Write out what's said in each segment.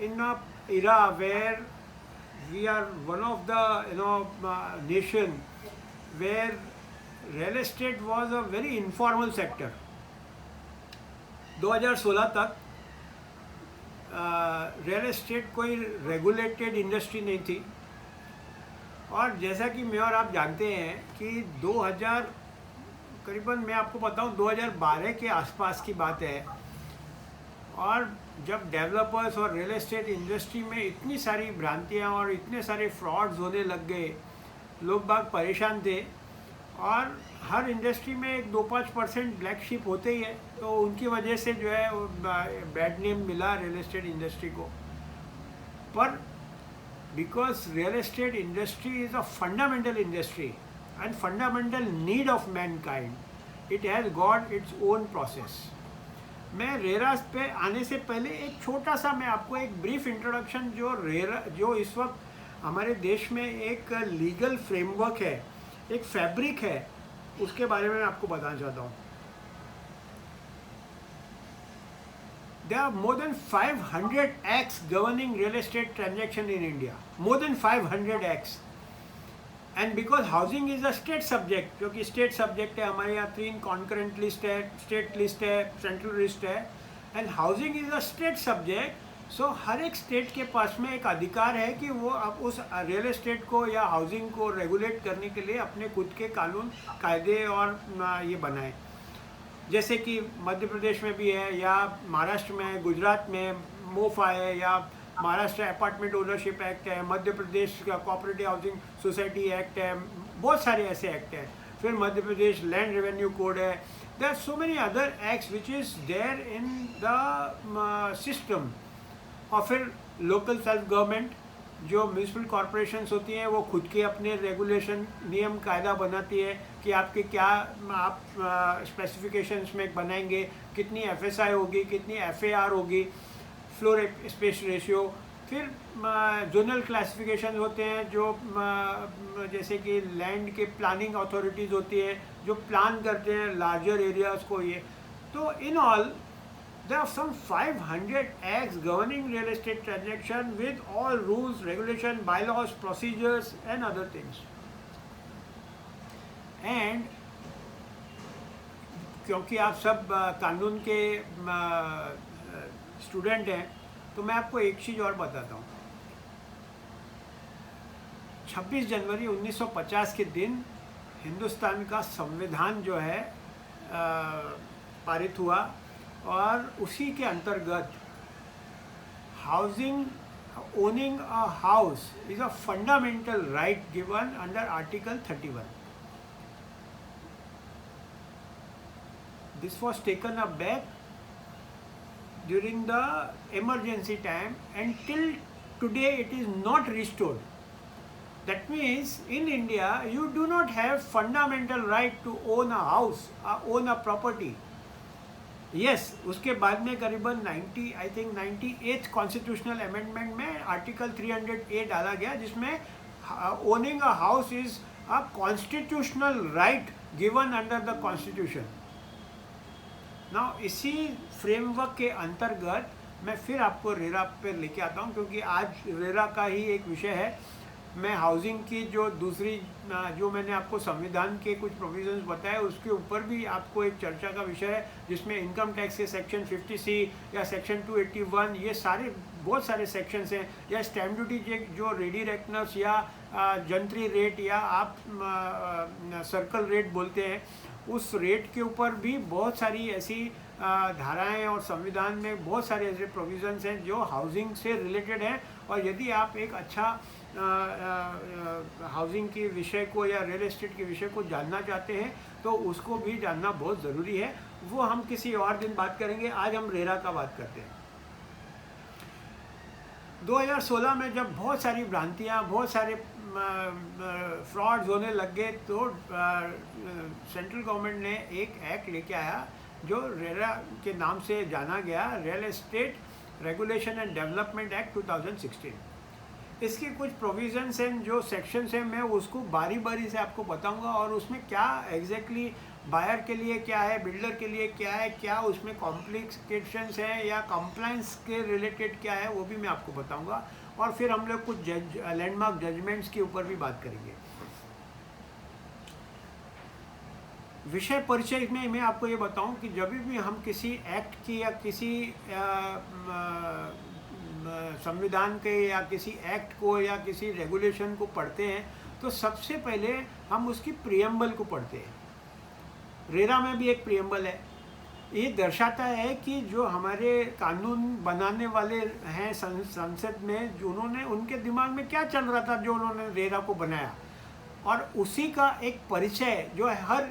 in a era where we are one of the nation where real estate was a very informal sector. 2016 तक real estate कोई regulated industry नहीं थी, और जैसा कि मैं और आप जानते हैं कि 2000 करीबन, मैं आपको बताऊं 2012 के आसपास की बात है, और जब डेवलपर्स और रियल एस्टेट इंडस्ट्री में इतनी सारी भ्रांतियां और इतने सारे फ्रॉड्स होने लग गए, लोग बाग परेशान थे, और हर इंडस्ट्री में एक 2-5% ब्लैक शिप होते ही है, तो उनकी वजह से जो है बैड नेम मिला रियल एस्टेट इंडस्ट्री को. पर because real estate industry is a fundamental industry and fundamental need of Mankind, it has got its own process. मैं रेरा पे आने से पहले एक छोटा सा, मैं आपको एक ब्रीफ इंट्रोडक्शन, जो इस वक्त हमारे देश में एक लीगल फ्रेमवर्क है, एक फैब्रिक है, उसके बारे में आपको बताना चाहता हूँ. There are more than 500 acts governing real estate transaction in India. More than 500 acts. And because housing is a state subject, क्योंकि state subject है, हमारे यहाँ 3 concurrent list है, state list है, central list है, and housing is a state subject. So हर एक state के पास में एक अधिकार है कि वो अब उस रियल एस्टेट को या हाउसिंग को रेगुलेट करने के लिए अपने खुद के कानून, कायदे और ये बनाए. जैसे कि मध्य प्रदेश में भी है, या महाराष्ट्र में, गुजरात में मोफा है, या महाराष्ट्र अपार्टमेंट ओनरशिप एक्ट है, मध्य प्रदेश का कोऑपरेटिव हाउसिंग सोसाइटी एक्ट है, बहुत सारे ऐसे एक्ट हैं. फिर Madhya Pradesh land revenue code है. There are so many other acts which is there in the system. और फिर लोकल सेल्फ गवर्नमेंट, जो म्यूनसिपल कॉरपोरेशंस होती हैं, वो खुद के अपने रेगुलेशन, नियम कायदा बनाती है कि आपके क्या आप स्पेसिफिकेशंस में बनाएंगे, कितनी एफएसआई होगी, कितनी एफएआर होगी, फ्लोर स्पेस रेशियो. फिर जोनल क्लासिफिकेशन होते हैं, जो जैसे कि लैंड के प्लानिंग अथॉरिटीज़ होती है, जो प्लान करते हैं लार्जर एरियाज़ को. ये तो in all there are some 500 acts governing real estate transaction with all rules, regulation, bylaws, procedures and other things. And क्योंकि आप सब कानून के स्टूडेंट हैं, तो मैं आपको एक चीज़ और बताता हूँ. 26 जनवरी 1950 के दिन हिंदुस्तान का संविधान जो है पारित हुआ, और उसी के अंतर्गत housing, owning a house is a fundamental right given under article 31. This was taken up back during the emergency time, and till today it is not restored. That means in India you do not have fundamental right to own a house, own a property. Yes, उसके बाद में करीबन 98th constitutional amendment में article 300A डाला गया, जिसमें owning a house is a constitutional right given under the constitution. Now इसी framework के अंतर्गत मैं फिर आपको रेरा पे लेके आता हूँ, क्योंकि आज रेरा का ही एक विषय है. मैं हाउसिंग की जो दूसरी, जो मैंने आपको संविधान के कुछ प्रोविजंस बताए, उसके ऊपर भी आपको एक चर्चा का विषय है, जिसमें इनकम टैक्स के सेक्शन 50C या सेक्शन 281, ये सारे बहुत सारे सेक्शंस हैं, या स्टैम्प ड्यूटी जो रेडी रेकनर्स या जंतरी रेट या आप सर्कल रेट बोलते हैं, उस रेट के ऊपर भी बहुत सारी ऐसी धाराएं, और संविधान में बहुत सारे ऐसे प्रोविजंस हैं जो हाउसिंग से रिलेटेड हैं. और यदि आप एक अच्छा हाउसिंग के विषय को या रियल एस्टेट के विषय को जानना चाहते हैं, तो उसको भी जानना बहुत ज़रूरी है. वो हम किसी और दिन बात करेंगे. आज हम रेरा का बात करते हैं. 2016 में जब बहुत सारी भ्रांतियाँ, बहुत सारे फ्रॉड्स होने लग गए, तो सेंट्रल गवर्नमेंट ने एक एक्ट लेके आया जो रेरा के नाम से जाना गया, real estate regulation and development act 2016. इसके कुछ प्रोविजंस हैं, जो सेक्शंस हैं, मैं उसको बारी बारी से आपको बताऊंगा, और उसमें क्या एग्जैक्टली बायर के लिए क्या है, बिल्डर के लिए क्या है, क्या उसमें कॉम्प्लिकेशंस हैं या कंप्लायंस के रिलेटेड क्या है, वो भी मैं आपको बताऊंगा। और फिर हम लोग कुछ लैंडमार्क जजमेंट्स के ऊपर भी बात करेंगे। विषय परिचय में मैं आपको ये बताऊं कि जब भी हम किसी एक्ट की या किसी संविधान के या किसी एक्ट को या किसी रेगुलेशन को पढ़ते हैं तो सबसे पहले हम उसकी प्रियम्बल को पढ़ते हैं। रेरा में भी एक प्रियम्बल है। ये दर्शाता है कि जो हमारे कानून बनाने वाले हैं संसद में, जो उन्होंने, उनके दिमाग में क्या चल रहा था जो उन्होंने रेरा को बनाया, और उसी का एक परिचय जो हर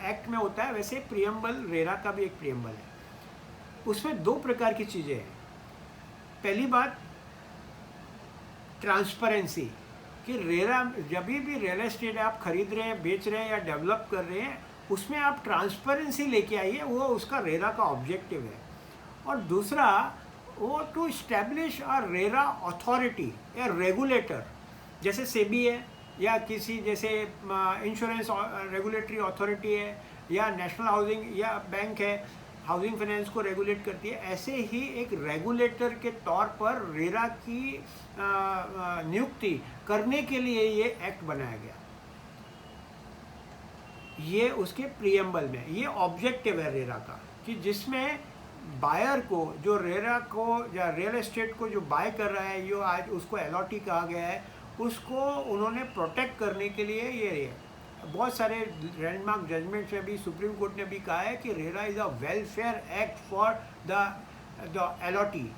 एक्ट में होता है, वैसे प्रियम्बल, रेरा का भी एक प्रियम्बल है। उसमें दो प्रकार की चीज़ें हैं। पहली बात ट्रांसपेरेंसी, कि रेरा जब भी रियल एस्टेट आप खरीद रहे हैं, बेच रहे हैं या डेवलप कर रहे हैं, उसमें आप ट्रांसपेरेंसी लेके आइए, वो उसका रेरा का ऑब्जेक्टिव है। और दूसरा वो to establish a RERA authority या रेगुलेटर, जैसे सेबी है या किसी जैसे इंश्योरेंस रेगुलेटरी अथॉरिटी है या नेशनल हाउसिंग या बैंक है, हाउसिंग फाइनेंस को रेगुलेट करती है, ऐसे ही एक रेगुलेटर के तौर पर रेरा की नियुक्ति करने के लिए ये एक्ट बनाया गया। ये उसके प्रियम्बल में ये ऑब्जेक्टिव है रेरा का, कि जिसमें बायर को, जो रेरा को या रियल एस्टेट को जो बाय कर रहा है, जो आज उसको अलॉटी कहा गया है, उसको उन्होंने प्रोटेक्ट करने के लिए ये बहुत सारे लैंडमार्क जजमेंट्स में भी सुप्रीम कोर्ट ने भी कहा है कि RERA is a welfare act for the allottee.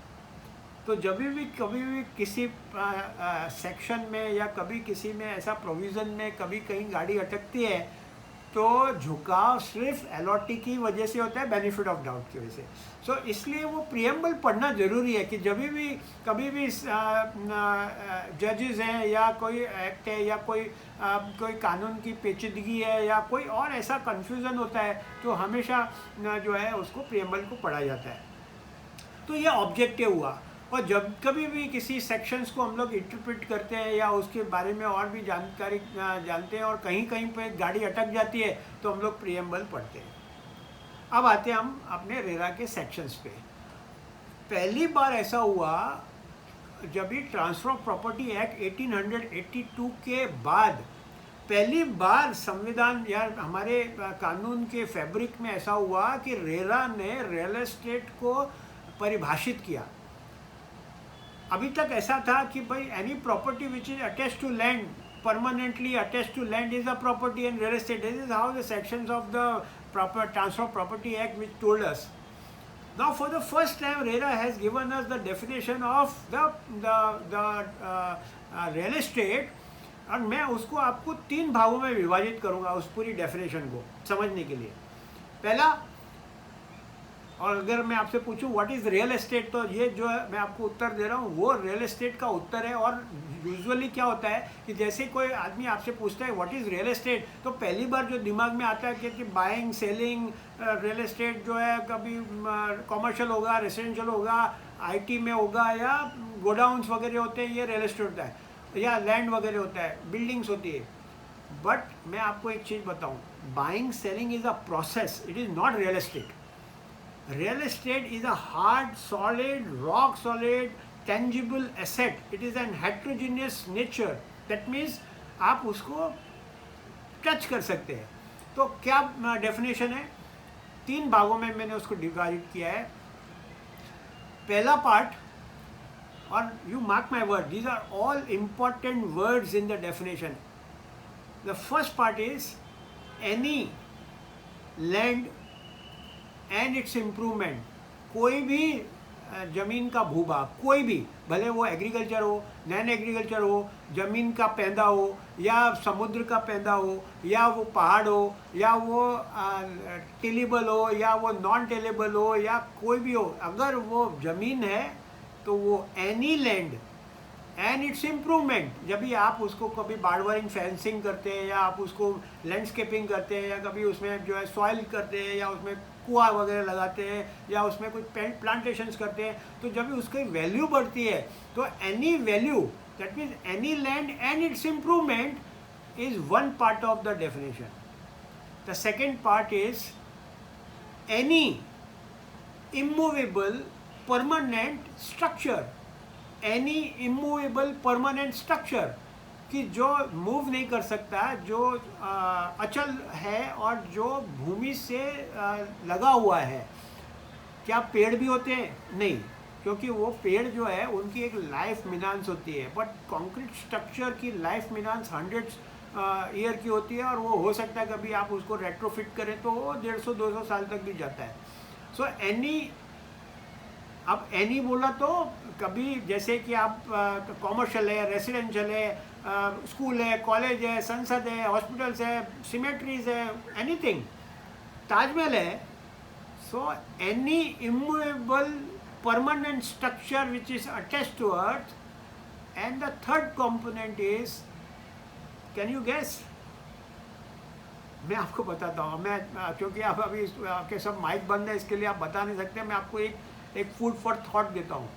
तो जब भी कभी भी किसी सेक्शन में या कभी किसी में ऐसा प्रोविज़न में कभी कहीं गाड़ी अटकती है तो झुकाव सिर्फ अलॉटी की वजह से होता है, बेनिफिट ऑफ डाउट की वजह से। सो इसलिए वो प्रियम्बल पढ़ना ज़रूरी है कि जब भी कभी भी जजेस हैं या कोई एक्ट है या कोई कानून की पेचीदगी है या कोई और ऐसा कन्फ्यूज़न होता है तो हमेशा जो है उसको प्रियम्बल को पढ़ा जाता है। तो ये ऑब्जेक्टिव हुआ। और जब कभी भी किसी सेक्शंस को हम लोग इंटरप्रेट करते हैं या उसके बारे में और भी जानकारी जानते हैं और कहीं कहीं पे गाड़ी अटक जाती है तो हम लोग प्रियम्बल पढ़ते हैं। अब आते हैं हम अपने रेरा के सेक्शंस पे। पहली बार ऐसा हुआ जब भी ट्रांसफर ऑफ प्रॉपर्टी एक्ट 1882 के बाद पहली बार संविधान या हमारे कानून के फैब्रिक में ऐसा हुआ कि रेरा ने रियल एस्टेट को परिभाषित किया। अभी तक ऐसा था कि भाई any property which is attached to land, permanently attached to land is a property and real estate. This is how the sections of the proper transfer property act which told us. Now for the first time RERA has given us the definition of the real estate, और मैं उसको आपको 3 भागों में विभाजित करूंगा उस पूरी डेफिनेशन को समझने के लिए। पहला, और अगर मैं आपसे पूछूं व्हाट इज़ रियल एस्टेट, तो ये जो है मैं आपको उत्तर दे रहा हूँ वो रियल एस्टेट का उत्तर है। और यूजुअली क्या होता है कि जैसे कोई आदमी आपसे पूछता है व्हाट इज़ रियल एस्टेट, तो पहली बार जो दिमाग में आता है कि बाइंग सेलिंग रियल एस्टेट जो है कभी कॉमर्शियल होगा, रेसिडेंशियल होगा, आईटी में होगा, या गोडाउन्स वगैरह होते हैं, ये रियल एस्टेट होता है, या लैंड वगैरह होता है, बिल्डिंग्स होती है। बट मैं आपको एक चीज़ बताऊँ, buying selling is a process, it is not real estate. Real estate is a hard, solid, rock solid, tangible asset. It is an heterogeneous nature. That means आप उसको टच कर सकते हैं। तो क्या डेफिनेशन है? 3 भागों में मैंने उसको डिवाइड किया है। पहला पार्ट, और you mark my words, these are all important words in the definition. The first part is any land and its improvement. कोई भी ज़मीन का भूभाग, कोई भी, भले वो एग्रीकल्चर हो, नॉन एग्रीकल्चर हो, ज़मीन का पैदा हो या समुद्र का पैदा हो, या वो पहाड़ हो, या वो टिलेबल हो, या वो नॉन टिलेबल हो, या कोई भी हो, अगर वो ज़मीन है तो वो any land and its improvement. जब भी आप उसको कभी बाड़वारिंग फेंसिंग करते हैं या आप उसको लैंडस्केपिंग करते हैं या कभी उसमें जो है सॉइल करते हैं या उसमें कुआं वगैरह लगाते हैं या उसमें कुछ प्लांटेशंस करते हैं, तो जब भी उसकी वैल्यू बढ़ती है तो any value, that means any land and its improvement is one part of the definition. The second part is any immovable permanent structure. Any immovable permanent structure, कि जो मूव नहीं कर सकता, जो अचल है और जो भूमि से लगा हुआ है. क्या पेड़ भी होते हैं? नहीं, क्योंकि वो पेड़ जो है उनकी एक लाइफ मिनांस होती है, बट कंक्रीट स्ट्रक्चर की लाइफ मिनांस 100 ईयर की होती है, और वो हो सकता है कभी आप उसको रेट्रोफिट करें तो वो 150-200 साल तक भी जाता है. सो अब एनी बोला तो कभी जैसे कि आप कॉमर्शियल है, रेसिडेंशियल है, स्कूल है, कॉलेज है, संसद है, हॉस्पिटल्स है, सिमेट्रीज है, एनीथिंग, ताजमहल है. So any immovable permanent structure which is attached to earth. And the third component is, can you guess? मैं आपको बताता हूँ. मैं क्योंकि आप अभी आपके सब माइक बंद है, इसके लिए आप बता नहीं सकते. मैं आपको एक फूड फॉर थॉट देता हूँ.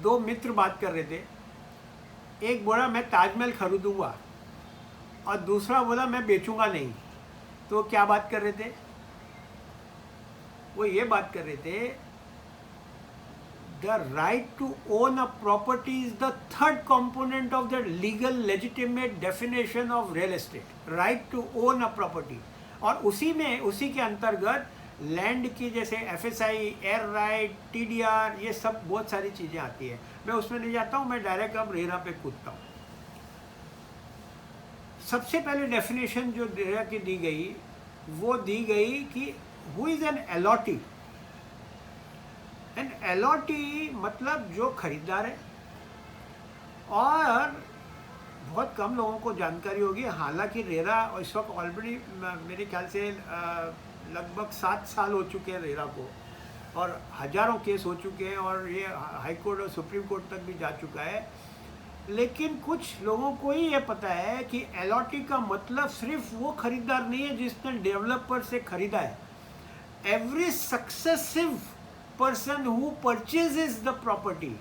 दो मित्र बात कर रहे थे. एक बोला मैं ताजमहल खरीदूंगा और दूसरा बोला मैं बेचूंगा नहीं. तो क्या बात कर रहे थे? वो ये बात कर रहे थे, the right to own a property is the third component of the legal legitimate definition of real estate. Right to own a property. और उसी के अंतर्गत लैंड की जैसे FSI, एयर राइट, TDR, ये सब बहुत सारी चीज़ें आती है. मैं उसमें नहीं जाता हूँ, मैं डायरेक्ट अब रेरा पे कूदता हूँ. सबसे पहले डेफिनेशन जो रेरा की दी गई, वो दी गई कि Who is an allotee? An allotee मतलब जो खरीदार है. और बहुत कम लोगों को जानकारी होगी, हालांकि रेरा इस वक्त ऑलरेडी मेरे ख्याल से लगभग 7 साल हो चुके हैं रेरा को, और हजारों केस हो चुके हैं, और ये हाई कोर्ट और सुप्रीम कोर्ट तक भी जा चुका है. लेकिन कुछ लोगों को ही ये पता है कि अलॉटी का मतलब सिर्फ वो खरीदार नहीं है जिसने डेवलपर से खरीदा है. Every successive person who purchases the property.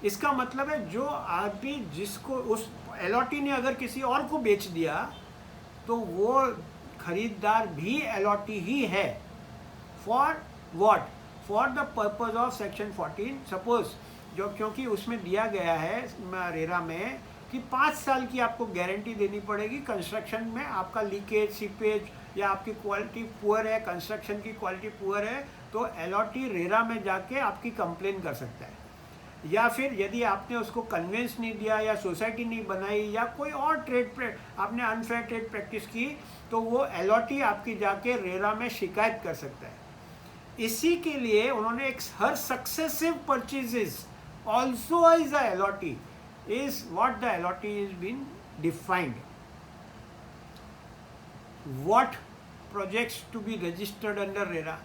इसका मतलब है जो आदमी जिसको उस अलॉटी ने अगर किसी और को बेच दिया तो वो खरीदार भी अलॉटी ही है. For what? For the purpose of section 14. Suppose जो, क्योंकि उसमें दिया गया है रेरा में कि 5 साल की आपको गारंटी देनी पड़ेगी कंस्ट्रक्शन में. आपका लीकेज, सीपेज या आपकी क्वालिटी पुअर है, कंस्ट्रक्शन की क्वालिटी पुअर है, तो अलॉटी रेरा में जाके आपकी कंप्लेन कर सकता है. या फिर यदि आपने उसको कन्वेंस नहीं दिया, या सोसाइटी नहीं बनाई, या कोई और आपने अनफेयर ट्रेड प्रैक्टिस की, तो वो अलॉटी आपकी जाके रेरा में शिकायत कर सकता है. इसी के लिए उन्होंने एक हर successive purchases also is a allottee is what the allotee is been defined. What projects to be registered under RERA?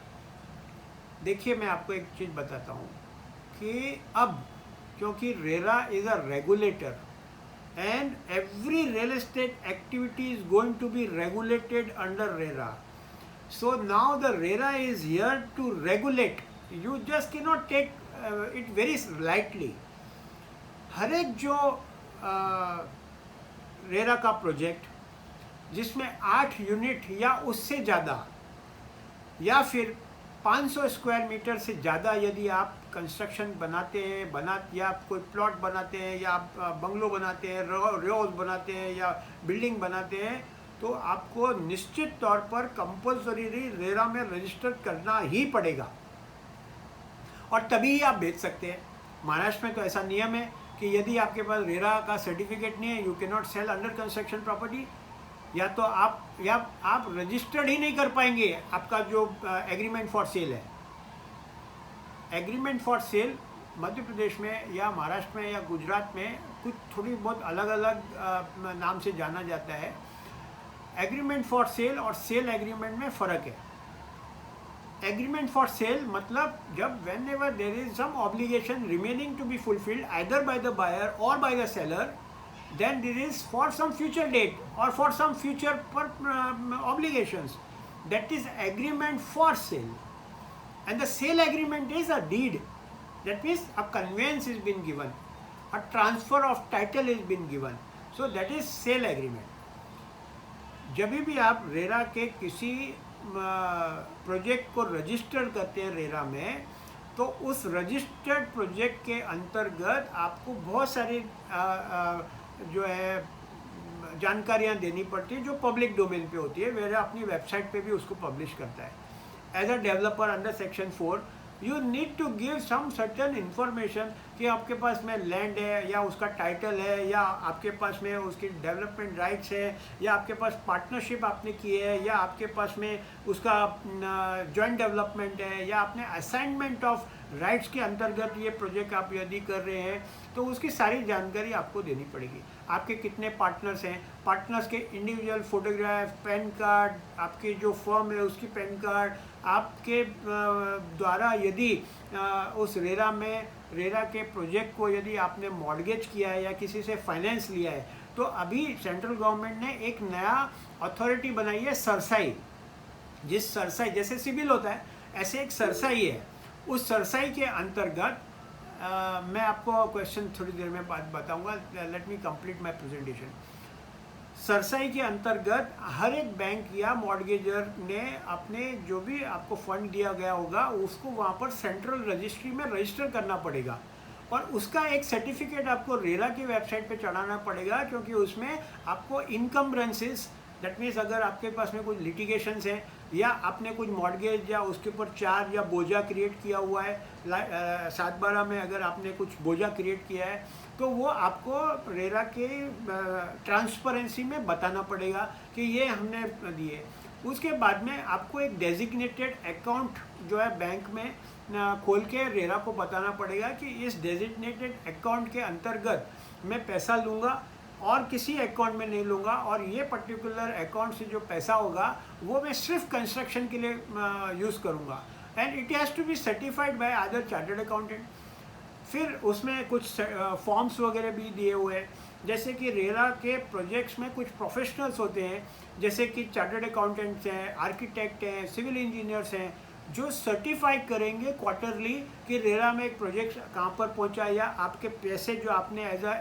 देखिए मैं आपको एक चीज़ बताता हूँ कि अब क्योंकि RERA is a regulator and every real estate activity is going to be regulated under RERA. So now the RERA is here to regulate. You just cannot take it very lightly. हर एक जो RERA का project जिसमें 8 unit या उससे ज़्यादा या फिर 500 square metre से ज़्यादा यदि आप कंस्ट्रक्शन बनाते हैं, या आप कोई प्लॉट बनाते हैं, या आप बंगलो बनाते हैं, रोज बनाते हैं, या बिल्डिंग बनाते हैं, तो आपको निश्चित तौर पर कंपल्सरी रेरा में रजिस्टर करना ही पड़ेगा और तभी ही आप बेच सकते हैं. महाराष्ट्र में तो ऐसा नियम है कि यदि आपके पास रेरा का सर्टिफिकेट नहीं है, you can not sell under construction property. या तो आप रजिस्टर्ड ही नहीं कर पाएंगे आपका जो एग्रीमेंट फॉर सेल है. Agreement for cell Madhya Pradesh में या महाराष्ट्र में या गुजरात में कुछ थोड़ी बहुत अलग अलग नाम से जाना जाता है. एग्रीमेंट फॉर सेल और सेल एग्रीमेंट में फ़र्क है. एग्रीमेंट फॉर सेल मतलब जब whenever there is some obligation remaining to be fulfilled either by the buyer और by the seller, then there is for some future date or for some future obligations. That is agreement for sale. And the sale agreement is a deed. That means a conveyance is been given, a transfer of title is been given. So that is sale agreement. जब भी आप RERA के किसी project को register करते हैं RERA में, तो उस रजिस्टर्ड प्रोजेक्ट के अंतर्गत आपको बहुत सारी जो है जानकारियाँ देनी पड़ती है जो पब्लिक डोमेन पे होती है। रेरा अपनी वेबसाइट पे भी उसको पब्लिश करता है। As a developer under section 4 you need to give some certain information कि आपके पास में लैंड है या उसका टाइटल है या आपके पास में उसकी डेवलपमेंट राइट्स है या आपके पास पार्टनरशिप आपने की है या आपके पास में उसका जॉइंट डेवलपमेंट है या आपने असाइनमेंट ऑफ राइट्स के अंतर्गत ये प्रोजेक्ट आप यदि कर रहे हैं तो उसकी सारी जानकारी आपको देनी पड़ेगी। आपके कितने पार्टनर्स हैं, पार्टनर्स के इंडिविजुअल फोटोग्राफ, पैन कार्ड, आपकी जो फर्म है उसकी पैन कार्ड, आपके द्वारा यदि उस रेरा के प्रोजेक्ट को यदि आपने मॉर्गेज किया है या किसी से फाइनेंस लिया है, तो अभी सेंट्रल गवर्नमेंट ने एक नया अथॉरिटी बनाई है सरसाई। जिस सरसाई जैसे सिविल होता है ऐसे एक सरसाई है, उस सरसाई के अंतर्गत मैं आपको क्वेश्चन थोड़ी देर में बाद बताऊंगा। Let me complete my presentation. Cerci के अंतर्गत हर एक बैंक या मॉर्गेजर ने अपने जो भी आपको फंड दिया गया होगा उसको वहाँ पर सेंट्रल रजिस्ट्री में रजिस्टर करना पड़ेगा और उसका एक सर्टिफिकेट आपको रेरा की वेबसाइट पे चढ़ाना पड़ेगा, क्योंकि उसमें आपको इनकम्बरेंसेस, दैट मीन्स अगर आपके पास में कुछ लिटिगेशंस हैं या आपने कुछ मॉर्गेज या उसके ऊपर चार्ज या बोझा क्रिएट किया हुआ है, 7/12 में अगर आपने कुछ बोझा क्रिएट किया है तो वो आपको रेरा के ट्रांसपेरेंसी में बताना पड़ेगा कि ये हमने दिए। उसके बाद में आपको एक डेजिग्नेटेड अकाउंट जो है बैंक में खोल के रेरा को बताना पड़ेगा कि इस डेजिग्नेटेड अकाउंट के अंतर्गत मैं पैसा लूँगा और किसी अकाउंट में नहीं लूँगा, और ये पर्टिकुलर अकाउंट से जो पैसा होगा वो मैं सिर्फ कंस्ट्रक्शन के लिए यूज़ करूँगा, and it has to be certified by other chartered accountant. फिर उसमें कुछ फॉर्म्स वगैरह भी दिए हुए हैं, जैसे कि रेरा के प्रोजेक्ट्स में कुछ प्रोफेशनल्स होते हैं जैसे कि चार्टर्ड अकाउंटेंट्स हैं, आर्किटेक्ट हैं, सिविल इंजीनियर्स हैं, जो सर्टिफाई करेंगे क्वार्टरली कि रेरा में एक प्रोजेक्ट कहाँ पर पहुँचा या आपके पैसे जो आपने एज अ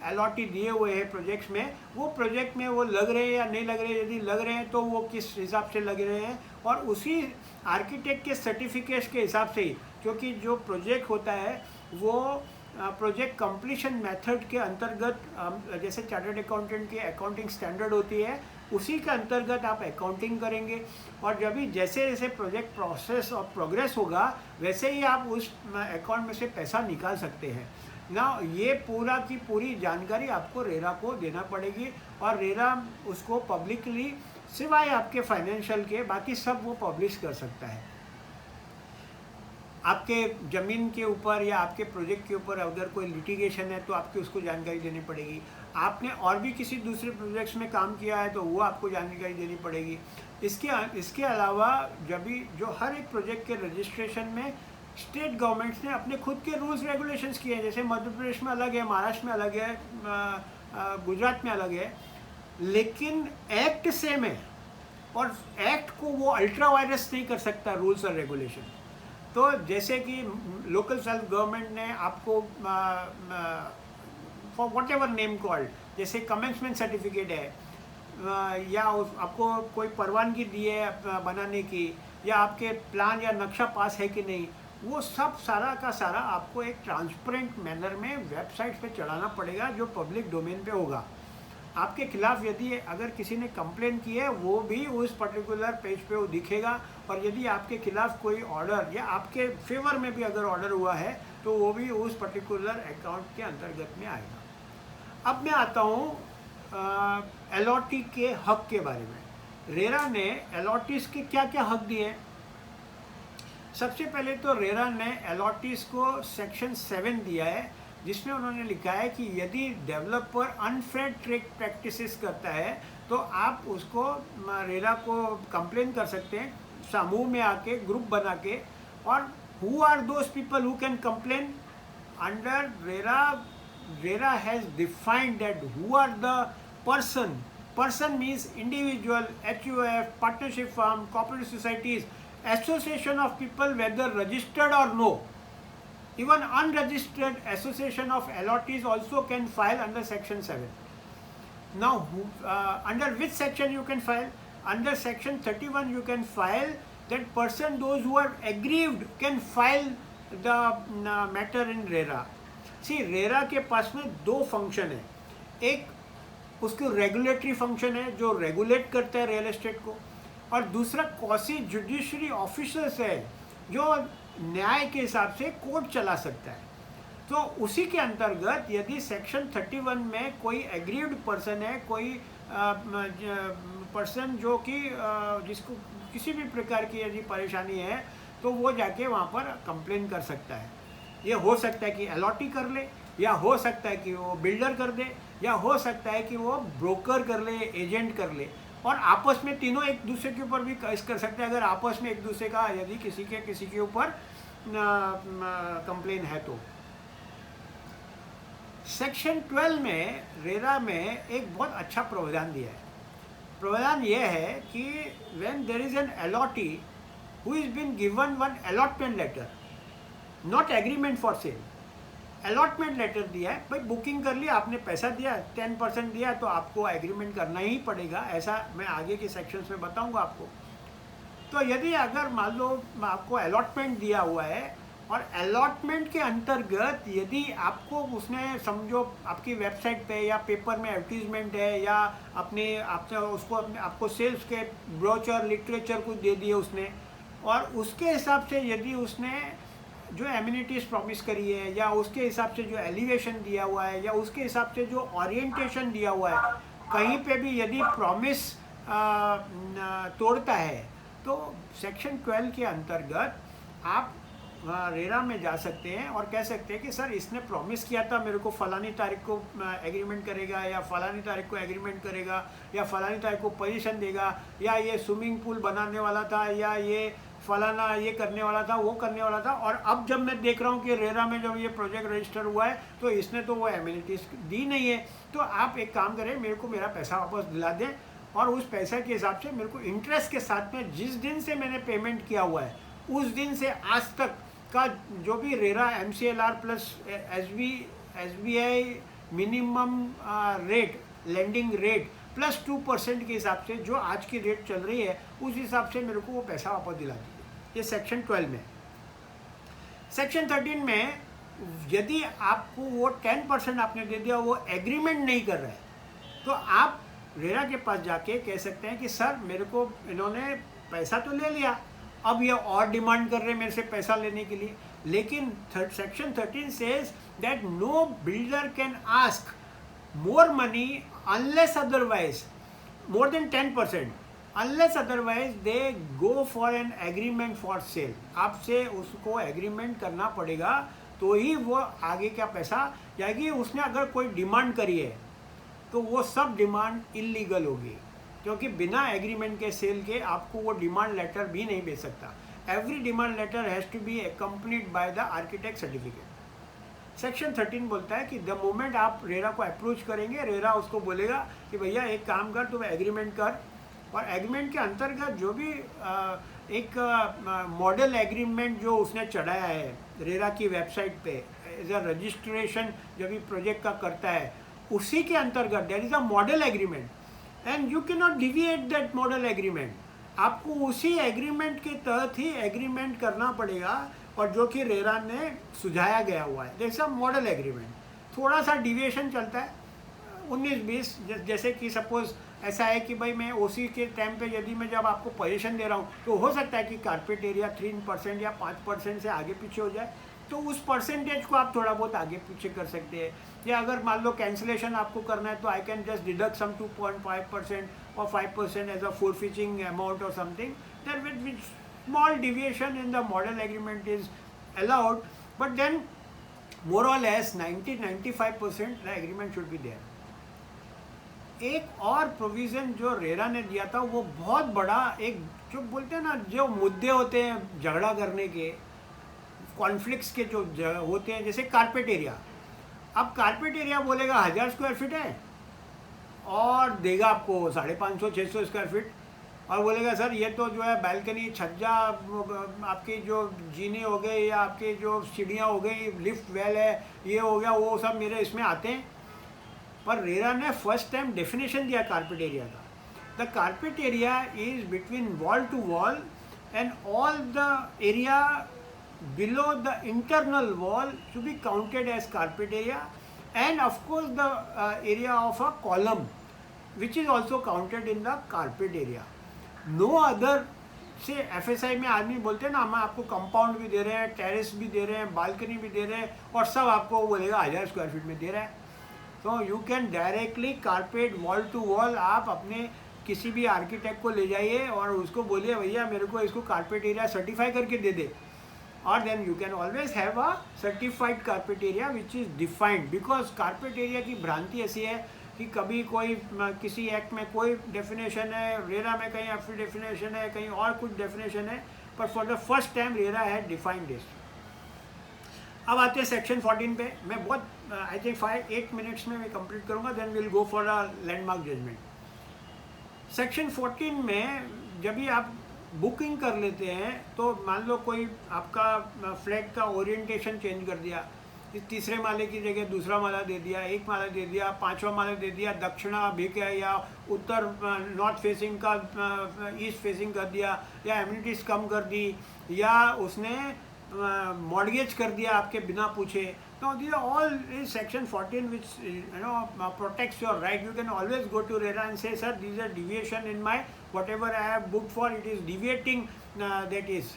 अलॉटी दिए हुए हैं प्रोजेक्ट्स में, वो प्रोजेक्ट में वो लग रहे हैं या नहीं लग रहे हैं, यदि लग रहे हैं तो वो किस हिसाब से लग रहे हैं, और उसी आर्किटेक्ट के सर्टिफिकेट्स के हिसाब से ही, क्योंकि जो प्रोजेक्ट होता है वो प्रोजेक्ट कंप्लीशन मेथड के अंतर्गत जैसे चार्टर्ड अकाउंटेंट की अकाउंटिंग स्टैंडर्ड होती है उसी के अंतर्गत आप अकाउंटिंग करेंगे, और जब भी जैसे जैसे प्रोजेक्ट प्रोसेस और प्रोग्रेस होगा वैसे ही आप उस अकाउंट में से पैसा निकाल सकते हैं ना। ये पूरा की पूरी जानकारी आपको रेरा को देना पड़ेगी और रेरा उसको पब्लिकली सिवाय आपके फाइनेंशियल के बाकी सब वो पब्लिश कर सकता है। आपके ज़मीन के ऊपर या आपके प्रोजेक्ट के ऊपर अगर कोई लिटिगेशन है तो आपकी उसको जानकारी देनी पड़ेगी। आपने और भी किसी दूसरे प्रोजेक्ट्स में काम किया है तो वो आपको जानकारी देनी पड़ेगी। इसके अलावा जब भी जो हर एक प्रोजेक्ट के रजिस्ट्रेशन में स्टेट गवर्नमेंट्स ने अपने खुद के रूल्स रेगुलेशंस किए हैं, जैसे मध्य प्रदेश में अलग है, महाराष्ट्र में अलग है, गुजरात में अलग है, लेकिन एक्ट सेम है और एक्ट को वो अल्ट्रा वायरस नहीं कर सकता रूल्स और रेगुलेशन। तो जैसे कि लोकल सेल्फ गवर्नमेंट ने आपको for what ever name called, जैसे कमेंसमेंट सर्टिफिकेट है या आपको कोई परवानगी दी है बनाने की, या आपके प्लान या नक्शा पास है कि नहीं, वो सब सारा का सारा आपको एक ट्रांसपेरेंट मैनर में वेबसाइट पे चढ़ाना पड़ेगा जो पब्लिक डोमेन पे होगा। आपके खिलाफ यदि अगर किसी ने कंप्लेन की है वो भी उस पर्टिकुलर पेज पे वो दिखेगा, और यदि आपके खिलाफ कोई ऑर्डर या आपके फेवर में भी अगर ऑर्डर हुआ है तो वो भी उस पर्टिकुलर अकाउंट के अंतर्गत में आएगा। अब मैं आता हूँ अलॉटी के हक के बारे में। रेरा ने अलॉटीज के क्या क्या हक दिए। सबसे पहले तो रेरा ने अलॉटीज को सेक्शन 7 दिया है, जिसमें उन्होंने लिखा है कि यदि डेवलपर अनफेयर ट्रेड प्रैक्टिसेस करता है तो आप उसको रेरा को कंप्लेन कर सकते हैं समूह में आके, ग्रुप बना के। और who are those people who can complain under RERA has defined that who are the person means individual, HUF, partnership firm, cooperative societies, association of people whether registered or no. Even unregistered association of allottees also can file under section 7. Now, under which section you can file? Under section 31 you can file that person, those who are aggrieved can file the matter in RERA. सी RERA के पास में दो function है, एक उसकी regulatory function है जो रेगुलेट करता है रियल एस्टेट को, और दूसरा क्वासी जुडिशरी ऑफिसर्स है जो न्याय के हिसाब से कोर्ट चला सकता है. तो उसी के अंतर्गत यदि सेक्शन 31 में कोई एग्रीव्ड पर्सन है, कोई पर्सन जो कि जिसको किसी भी प्रकार की यदि परेशानी है, तो वो जाके वहाँ पर कंप्लेन कर सकता है. ये हो सकता है कि अलॉटी कर ले, या हो सकता है कि वो बिल्डर कर दे, या हो सकता है कि वो ब्रोकर कर ले, एजेंट कर ले, और आपस में तीनों एक दूसरे के ऊपर भी केस कर सकते हैं अगर आपस में एक दूसरे का यदि किसी के ऊपर कंप्लेन है तो. सेक्शन 12 में रेरा में एक बहुत अच्छा प्रावधान दिया है. प्रावधान यह है कि when there is an allottee who is been given one allotment letter, not agreement for sale, allotment letter दिया है, भाई बुकिंग कर लिया आपने, पैसा दिया 10% दिया, तो आपको एग्रीमेंट करना ही पड़ेगा. ऐसा मैं आगे के सेक्शंस में बताऊंगा आपको. तो यदि अगर मान लो आपको अलॉटमेंट दिया हुआ है, और अलॉटमेंट के अंतर्गत यदि आपको उसने समझो आपकी वेबसाइट पे या पेपर में एडवर्टीजमेंट है, या आपने उसको आपको सेल्स के ब्रोचर लिटरेचर कुछ दे दिए उसने, और उसके हिसाब से यदि उसने जो एमिनिटीज़ प्रॉमिस करी है, या उसके हिसाब से जो एलिवेशन दिया हुआ है, या उसके हिसाब से जो ओरिएंटेशन दिया हुआ है, कहीं पे भी यदि प्रॉमिस तोड़ता है, तो सेक्शन 12 के अंतर्गत आप रेरा में जा सकते हैं और कह सकते हैं कि सर इसने प्रॉमिस किया था मेरे को फलानी तारीख को एग्रीमेंट करेगा, या फलानी तारीख को एग्रीमेंट करेगा, या फलानी तारीख को पोजीशन देगा, या ये स्विमिंग पूल बनाने वाला था, या ये फलाना ये करने वाला था, वो करने वाला था, और अब जब मैं देख रहा हूँ कि रेरा में जब ये प्रोजेक्ट रजिस्टर हुआ है तो इसने तो वो एमिनिटीज़ दी नहीं है. तो आप एक काम करें, मेरे को मेरा पैसा वापस दिला दें, और उस पैसे के हिसाब से मेरे को इंटरेस्ट के साथ में जिस दिन से मैंने पेमेंट किया हुआ है उस दिन से आज तक का जो भी RERA MCLR plus SBI minimum rate lending rate plus 2% के हिसाब से जो आज की रेट चल रही है उस हिसाब से मेरे को वो पैसा वापस दिला दीजिए. ये सेक्शन 12 में. सेक्शन 13 में यदि आपको वो 10% आपने दे दिया, वो एग्रीमेंट नहीं कर रहा है, तो आप रेरा के पास जाके कह सकते हैं कि सर मेरे को इन्होंने पैसा तो ले लिया, अब ये और डिमांड कर रहे हैं मेरे से पैसा लेने के लिए. लेकिन section 13 says that no builder can ask more money unless otherwise more than 10%, unless otherwise they go for an agreement for sale. आपसे उसको एग्रीमेंट करना पड़ेगा तो ही वो आगे का पैसा जाएगी. उसने अगर कोई डिमांड करी है तो वो सब डिमांड इलीगल होगी, क्योंकि बिना एग्रीमेंट के सेल के आपको वो डिमांड लेटर भी नहीं भेज सकता. Every demand letter has to be accompanied by the architect certificate. Section 13 बोलता है कि द मोमेंट आप रेरा को अप्रोच करेंगे, रेरा उसको बोलेगा कि भैया एक काम कर, तुम एग्रीमेंट कर, और एग्रीमेंट के अंतर्गत जो भी एक मॉडल एग्रीमेंट जो उसने चढ़ाया है रेरा की वेबसाइट पे एज अ रजिस्ट्रेशन जब भी प्रोजेक्ट का करता है, उसी के अंतर्गत there is a model agreement and you can not deviate that model agreement. आपको उसी एग्रीमेंट के तहत ही एग्रीमेंट करना पड़ेगा, और जो कि रेरा ने सुझाया गया हुआ है. जैसा मॉडल एग्रीमेंट थोड़ा सा डिविएशन चलता है 19-20, जैसे कि सपोज ऐसा है कि भाई मैं ओसी के टाइम पे यदि मैं जब आपको पोजीशन दे रहा हूँ तो हो सकता है कि कारपेट एरिया 3% या 5% से आगे पीछे हो जाए, तो उस परसेंटेज को आप थोड़ा बहुत आगे पीछे कर सकते हैं. या अगर मान लो कैंसिलेशन आपको करना है तो I can just deduct some 2.5% or 5% as a forfeiting amount or something. Then with small deviation in the model agreement is allowed, but then more or less 90-95% the agreement should be there. एक और provision जो RERA ने दिया था वो बहुत बड़ा, एक जो बोलते हैं ना जो मुद्दे होते हैं झगड़ा करने के, कॉन्फ्लिक्ट्स के जो होते हैं, जैसे कारपेट एरिया. अब कारपेट एरिया बोलेगा 1000 स्क्वायर फीट है और देगा आपको 550-600 स्क्वायर फीट, और बोलेगा सर ये तो जो है बालकनी छज्जा आपकी जो जीने हो गए या आपके जो सीढ़ियाँ हो गई, लिफ्ट वेल है, ये हो गया, वो सब मेरे इसमें आते हैं. पर रेरा ने फर्स्ट टाइम डेफिनेशन दिया कारपेट एरिया का. The carpet area is between wall to wall and all the area below the internal wall to be counted as carpet area, and of course the area of a column which is also counted in the carpet area. No other से FSI में आदमी बोलते हैं ना, हम आपको compound भी दे रहे हैं, टेरेस भी दे रहे हैं, बालकनी भी दे रहे हैं, और सब आपको बोलेगा 1000 स्क्वायर फीट में दे रहा है. तो you can directly carpet wall to wall. आप अपने किसी भी आर्किटेक्ट को ले जाइए और उसको बोलिए भैया मेरे को इसको कारपेट एरिया सर्टिफाई करके दे दे. Or then you can always have a certified carpet area which is defined, because carpet area की भ्रांति ऐसी है कि कभी कोई किसी एक्ट में कोई डेफिनेशन है, रेरा में कहीं आपकी डेफिनेशन है, कहीं और कुछ डेफिनेशन है, पर for the first time RERA है डिफाइंड दिस. अब आते हैं सेक्शन 14 पे. मैं बहुत आई थिंक 5-8 मिनट्स में मैं कंप्लीट करूँगा, then will go for a landmark judgment. Section 14 में जब भी आप बुकिंग कर लेते हैं तो मान लो कोई आपका फ्लैट का ओरिएंटेशन चेंज कर दिया, तीसरे माले की जगह दूसरा माला दे दिया, एक माला दे दिया, पांचवा माला दे दिया, दक्षिणाभिमुख है या उत्तर नॉर्थ फेसिंग का ईस्ट फेसिंग कर दिया, या एम्यूनिटीज कम कर दी, या उसने मॉर्गेज कर दिया आपके बिना पूछे. तो these are all is section 14 which protects your right. You can always go to RERA and say, sir, these are deviation in my whatever I have booked for, it is deviating. That is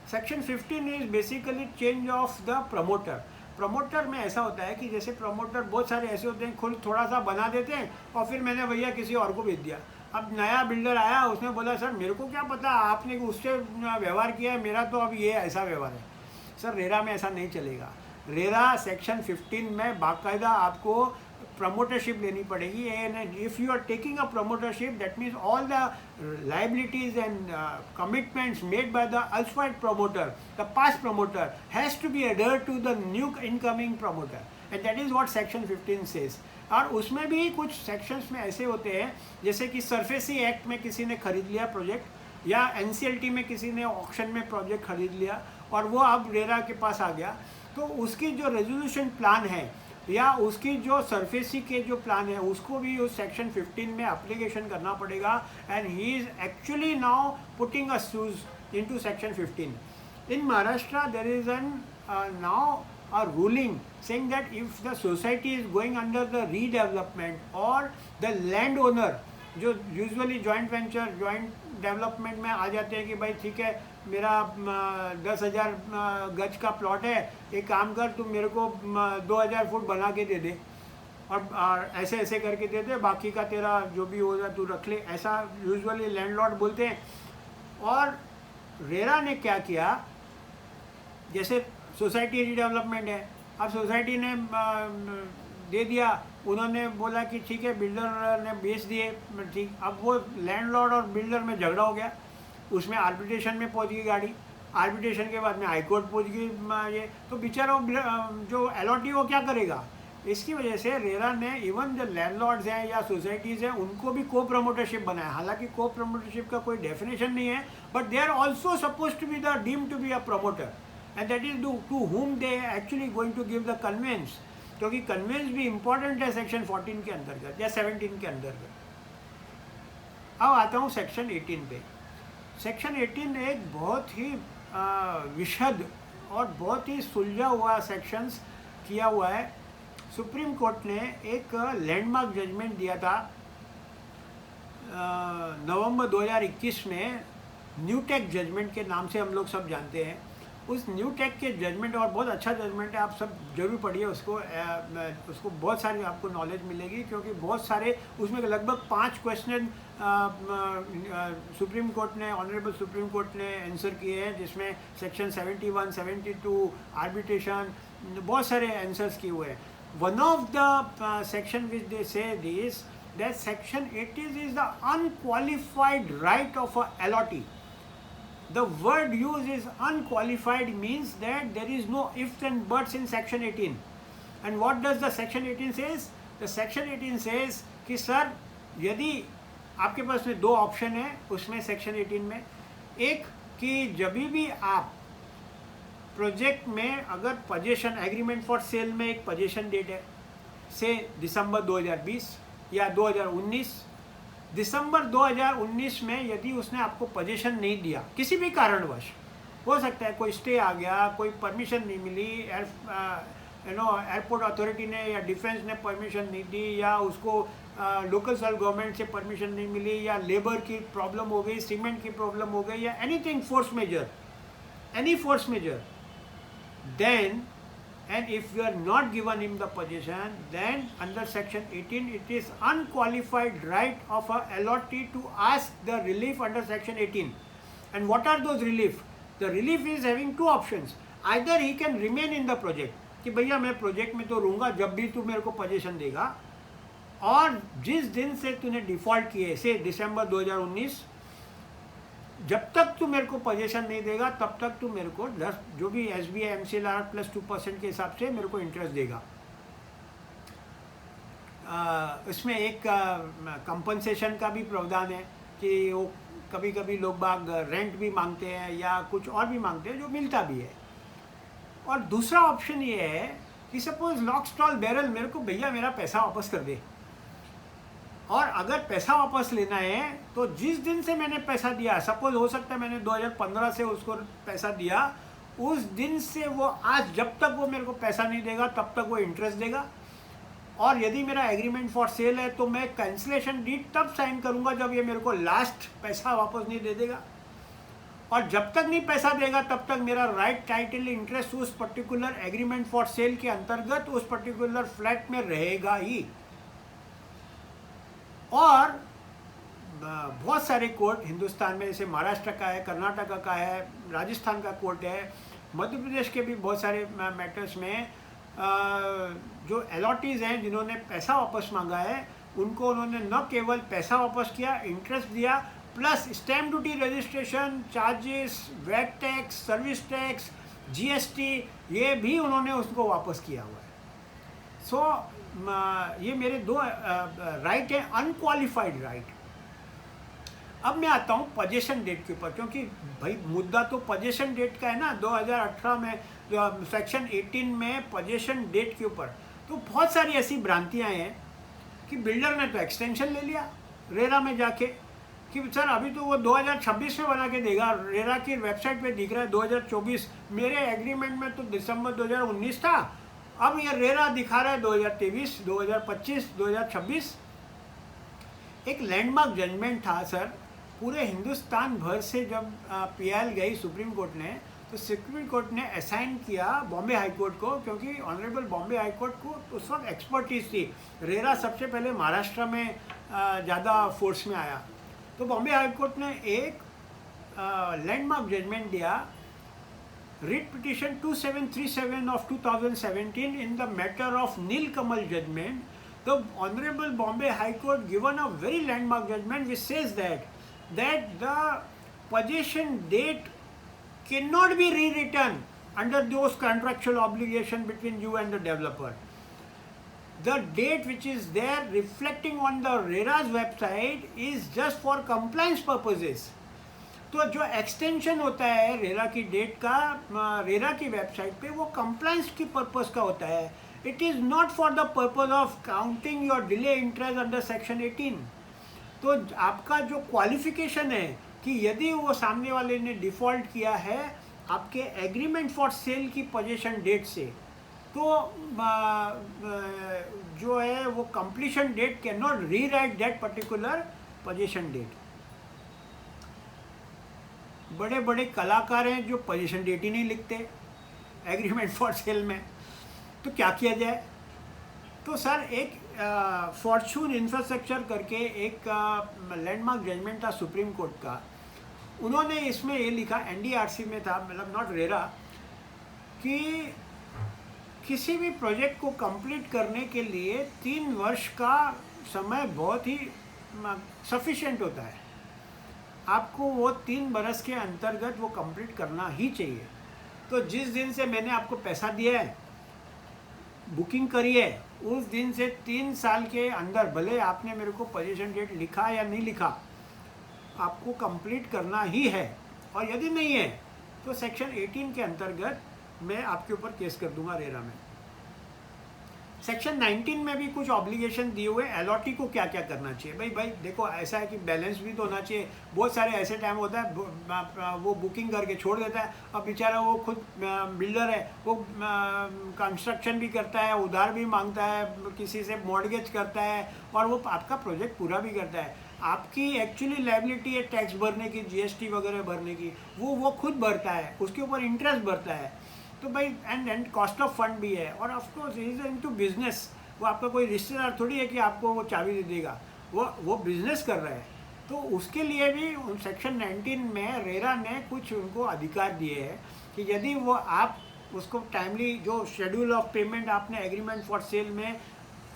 section 15 is basically change of the promoter. Promoter में ऐसा होता है कि जैसे promoter बहुत सारे ऐसे होते हैं, खुद थोड़ा सा बना देते हैं और फिर मैंने भैया किसी और को भेज दिया. अब नया बिल्डर आया, उसने बोला सर मेरे को क्या पता, आपने उससे व्यवहार किया है, मेरा तो अब ये ऐसा व्यवहार है. सर रेरा में ऐसा नहीं चलेगा. रेरा सेक्शन 15 में बाकायदा आपको प्रमोटरशिप लेनी पड़ेगी. And if you are taking a promotership, that means all the liabilities and commitments made by the allied promoter, the past promoter, has to be adhered to the new incoming promoter, and that is what section 15 says. और उसमें भी कुछ sections में ऐसे होते हैं, जैसे कि सरफेसी एक्ट में किसी ने खरीद लिया प्रोजेक्ट, या NCLT में किसी ने ऑक्शन में प्रोजेक्ट खरीद लिया और वो अब रेरा के पास आ गया, तो उसकी जो रेजोल्यूशन प्लान है या उसकी जो सरफेसी के जो प्लान है उसको भी उस सेक्शन 15 में एप्लीकेशन करना पड़ेगा. And he is actually now putting a shoes into section 15. In Maharashtra there is an now a ruling saying that if the society is going under the redevelopment or the landowner, जो usually joint venture joint development में आ जाते हैं कि भाई ठीक है मेरा 10,000 गज का प्लॉट है, एक काम कर तू मेरे को 2,000 फुट बना के दे दे और ऐसे ऐसे करके दे दे, बाकी का तेरा जो भी होगा तू रख ले, ऐसा यूजुअली लैंडलॉर्ड बोलते हैं. और रेरा ने क्या किया, जैसे सोसाइटी रीडेवलपमेंट है, अब सोसाइटी ने दे दिया, उन्होंने बोला कि ठीक है बिल्डर ने बेच दिए, ठीक. अब वो लैंडलॉर्ड और बिल्डर में झगड़ा हो गया, उसमें आर्बिट्रेशन में पहुंच गई गाड़ी, आर्बिट्रेशन के बाद में हाई कोर्ट पहुंच गई ये, तो बेचारा जो अलॉटी वो क्या करेगा. इसकी वजह से रेरा ने इवन जो लैंडलॉर्ड्स हैं या सोसाइटीज़ हैं उनको भी को प्रमोटरशिप बनाया. हालांकि को प्रमोटरशिप का कोई डेफिनेशन नहीं है, but they are also suppose to be the deemed to be a promoter, and that is to whom they actually going to give the conveyance, क्योंकि कन्वेंस भी इम्पॉर्टेंट है सेक्शन 14 के अंतर्गत या 17 के अंतर्गत. अब आता हूँ सेक्शन 18 पे. सेक्शन 18 एक बहुत ही विशद और बहुत ही सुलझा हुआ सेक्शंस किया हुआ है. सुप्रीम कोर्ट ने एक लैंडमार्क जजमेंट दिया था नवंबर 2021 में, न्यू टेक जजमेंट के नाम से हम लोग सब जानते हैं. उस न्यू टेक के जजमेंट, और बहुत अच्छा जजमेंट है, आप सब जरूर पढ़िए उसको. उसको बहुत सारी आपको नॉलेज मिलेगी, क्योंकि बहुत सारे उसमें लगभग 5 क्वेश्चन सुप्रीम कोर्ट ने, ऑनरेबल सुप्रीम कोर्ट ने आंसर किए हैं, जिसमें सेक्शन 71, 72 आर्बिट्रेशन, बहुत सारे आंसर्स किए हुए हैं. One of the section which they say this, that section 18 is the unqualified right of a allottee. The word used is unqualified, means that there is no ifs and buts in section 18. And what does the section 18 says? The section 18 says कि sir यदि आपके पास में 2 option है उसमें section 18 में, एक कि जब भी आप प्रोजेक्ट में अगर पोजीशन एग्रीमेंट फॉर सेल में एक पोजीशन डेट है, से दिसंबर 2020 या 2019, दिसंबर 2019 में यदि उसने आपको पोजीशन नहीं दिया किसी भी कारणवश, हो सकता है कोई स्टे आ गया, कोई परमिशन नहीं मिली, एयरपोर्ट अथॉरिटी ने या डिफेंस ने परमिशन नहीं दी, या उसको लोकल सेल्फ गवर्नमेंट से परमिशन नहीं मिली, या लेबर की प्रॉब्लम हो गई, सीमेंट की प्रॉब्लम हो गई, या anything force majeure, any force major, then and if you are not given him the position, then under section 18 it is unqualified right of a allottee to ask the relief under section 18. And what are those relief? The relief is having two options. Either he can remain in the project, कि भैया मैं project में तो रहूँगा जब भी तू मेरे को पोजीशन देगा, और जिस दिन से तूने डिफॉल्ट किए से दिसंबर 2019, जब तक तू मेरे को पोजीशन नहीं देगा तब तक तू मेरे को 10 जो भी SBI MCLR प्लस 2% के हिसाब से मेरे को इंटरेस्ट देगा। इसमें एक कंपनसेशन का भी प्रावधान है कि वो कभी कभी लोग बाग रेंट भी मांगते हैं या कुछ और भी मांगते हैं, जो मिलता भी है। और दूसरा ऑप्शन ये है कि सपोज लॉक स्टॉल बैरल मेरे को भैया मेरा पैसा वापस कर दे, और अगर पैसा वापस लेना है तो जिस दिन से मैंने पैसा दिया, सपोज हो सकता है मैंने 2015 से उसको पैसा दिया, उस दिन से वो आज जब तक वो मेरे को पैसा नहीं देगा तब तक वो इंटरेस्ट देगा। और यदि मेरा एग्रीमेंट फॉर सेल है तो मैं कैंसिलेशन डीड तब साइन करूंगा जब ये मेरे को लास्ट पैसा वापस नहीं दे देगा, और जब तक नहीं पैसा देगा तब तक मेरा राइट टाइटल इंटरेस्ट उस पर्टिकुलर एग्रीमेंट फॉर सेल के अंतर्गत उस पर्टिकुलर फ्लैट में रहेगा ही। और बहुत सारे कोर्ट हिंदुस्तान में, जैसे महाराष्ट्र का है, कर्नाटका का है, राजस्थान का कोर्ट है, मध्य प्रदेश के भी बहुत सारे मैटर्स में जो अलॉटीज़ हैं जिन्होंने पैसा वापस मांगा है, उनको उन्होंने न केवल पैसा वापस किया, इंटरेस्ट दिया, plus stamp duty, registration charges, VAT tax, service tax, GST, ये भी उन्होंने उसको वापस किया हुआ है। सो ये मेरे दो राइट है, अनक्वालिफाइड राइट। अब मैं आता हूँ पोजीशन डेट के ऊपर, क्योंकि भाई मुद्दा तो पोजीशन डेट का है ना। 2018 में जो सेक्शन 18 में पोजीशन डेट के ऊपर तो बहुत सारी ऐसी भ्रांतियाँ हैं कि बिल्डर ने तो एक्सटेंशन ले लिया रेरा में जाके कि सर अभी तो वो 2026 में बना के देगा, रेरा की वेबसाइट पे दिख रहा है 2024, मेरे एग्रीमेंट में तो दिसंबर 2019 था, अब ये रेरा दिखा रहा है 2023, 2025, 2026। एक लैंडमार्क जजमेंट था सर, पूरे हिंदुस्तान भर से जब PIL गई सुप्रीम कोर्ट ने, तो सुप्रीम कोर्ट ने असाइन किया बॉम्बे हाई कोर्ट को, क्योंकि ऑनरेबल बॉम्बे हाई कोर्ट को उस वक्त एक्सपर्टीज थी। रेरा सबसे पहले महाराष्ट्र में ज़्यादा फोर्स में आया, तो बॉम्बे हाई कोर्ट ने एक लैंडमार्क जजमेंट दिया, writ petition 2737 of 2017 in the matter of Nilkamal judgment. The Honorable Bombay High Court given a very landmark judgment which says that the possession date cannot be rewritten under those contractual obligation between you and the developer. The date which is there reflecting on the RERA's website is just for compliance purposes. तो जो extension होता है RERA की date का RERA की website पे, वो compliance की पर्पस का होता है। It is not for the purpose of counting your delay interest under section 18। तो आपका जो क्वालिफिकेशन है कि यदि वो सामने वाले ने डिफ़ॉल्ट किया है आपके एग्रीमेंट फॉर सेल की पोजीशन डेट से, तो जो है वो completion date can not rewrite that particular position date. बड़े बड़े कलाकार हैं जो पोजीशन डेट ही नहीं लिखते एग्रीमेंट फॉर सेल में, तो क्या किया जाए? तो सर एक फॉर्चून इंफ्रास्ट्रक्चर करके एक लैंडमार्क जजमेंट था सुप्रीम कोर्ट का, उन्होंने इसमें ये लिखा, NDRC में था, मतलब नॉट रेरा, कि किसी भी प्रोजेक्ट को कंप्लीट करने के लिए 3 वर्ष का समय बहुत ही सफिशिएंट होता है। आपको वो 3 बरस के अंतर्गत वो कंप्लीट करना ही चाहिए। तो जिस दिन से मैंने आपको पैसा दिया है, बुकिंग करी है, उस दिन से 3 साल के अंदर, भले आपने मेरे को पोजीशन डेट लिखा या नहीं लिखा, आपको कंप्लीट करना ही है। और यदि नहीं है तो सेक्शन 18 के अंतर्गत मैं आपके ऊपर केस कर दूंगा रेरा में। सेक्शन 19 में भी कुछ ऑब्लिगेशन दिए हुए अलॉटी को क्या क्या करना चाहिए। भाई देखो, ऐसा है कि बैलेंस भी तो होना चाहिए। बहुत सारे ऐसे टाइम होता है वो बुकिंग करके छोड़ देता है, अब बेचारा वो खुद बिल्डर है, वो कंस्ट्रक्शन भी करता है, उधार भी मांगता है, किसी से मॉर्गेज करता है, और वो आपका प्रोजेक्ट पूरा भी करता है। आपकी एक्चुअली लायबिलिटी है टैक्स भरने की, जीएसटी वगैरह भरने की, वो खुद भरता है, उसके ऊपर इंटरेस्ट भरता है। तो भाई एंड कॉस्ट ऑफ फंड भी है, और ऑफकोर्स इज इनटू बिजनेस। वो आपका कोई रिश्तेदार थोड़ी है कि आपको वो चाबी दे देगा, वो बिजनेस कर रहा है। तो उसके लिए भी सेक्शन 19 में रेरा ने कुछ उनको अधिकार दिए हैं कि यदि वो आप उसको टाइमली, जो शेड्यूल ऑफ पेमेंट आपने एग्रीमेंट फॉर सेल में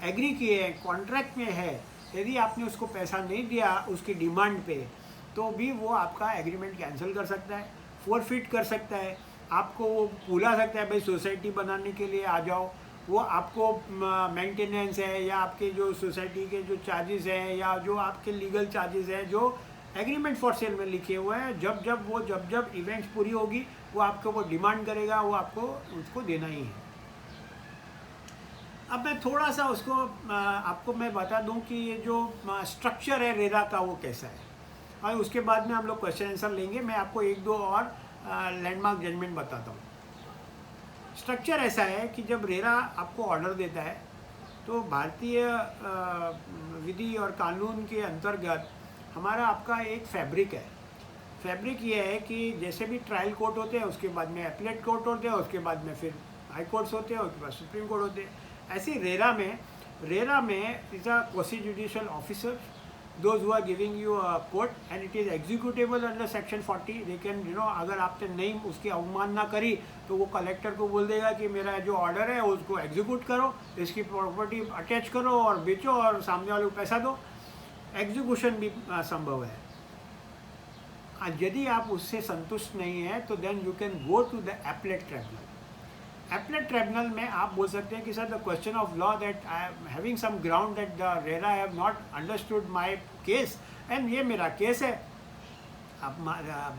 एग्री किए हैं, कॉन्ट्रैक्ट में है, यदि आपने उसको पैसा नहीं दिया उसकी डिमांड पे, तो भी वो आपका एग्रीमेंट कैंसिल कर सकता है, फोरफिट कर सकता है, आपको वो बुला सकता है, भाई सोसाइटी बनाने के लिए आ जाओ। वो आपको मेंटेनेंस है, या आपके जो सोसाइटी के जो चार्जेस हैं, या जो आपके लीगल चार्जेस हैं जो एग्रीमेंट फॉर सेल में लिखे हुए हैं, जब जब इवेंट्स पूरी होगी वो आपको वो डिमांड करेगा, वो आपको उसको देना ही है। अब मैं थोड़ा सा उसको आपको मैं बता दूं कि ये जो स्ट्रक्चर है रेरा का वो कैसा है, और उसके बाद में हम लोग क्वेश्चन आंसर लेंगे। मैं आपको एक दो और लैंडमार्क जजमेंट बताता हूँ। स्ट्रक्चर ऐसा है कि जब रेरा आपको ऑर्डर देता है तो भारतीय विधि और कानून के अंतर्गत हमारा आपका एक फैब्रिक है। फैब्रिक ये है कि जैसे भी ट्रायल कोर्ट होते हैं, उसके बाद में एपलेट कोर्ट होते हैं, उसके बाद में फिर हाई कोर्ट्स होते हैं, उसके बाद सुप्रीम कोर्ट होते हैं। ऐसे रेरा में is a quasi judicial officer, those who are giving you a court, and it is executable under section 40. they can, अगर आपने नहीं उसकी अवमानना करी तो वो कलेक्टर को बोल देगा कि मेरा जो ऑर्डर है उसको एग्जीक्यूट करो, इसकी प्रॉपर्टी अटैच करो और बेचो और सामने वाले को पैसा दो। एग्जीक्यूशन भी संभव है। यदि आप उससे संतुष्ट नहीं है तो then you can go to the appellate tribunal. Appellate tribunal में आप बोल सकते हैं कि sir the question of law that I am having some ground that the RERA have not understood my case, and ये मेरा केस है, आप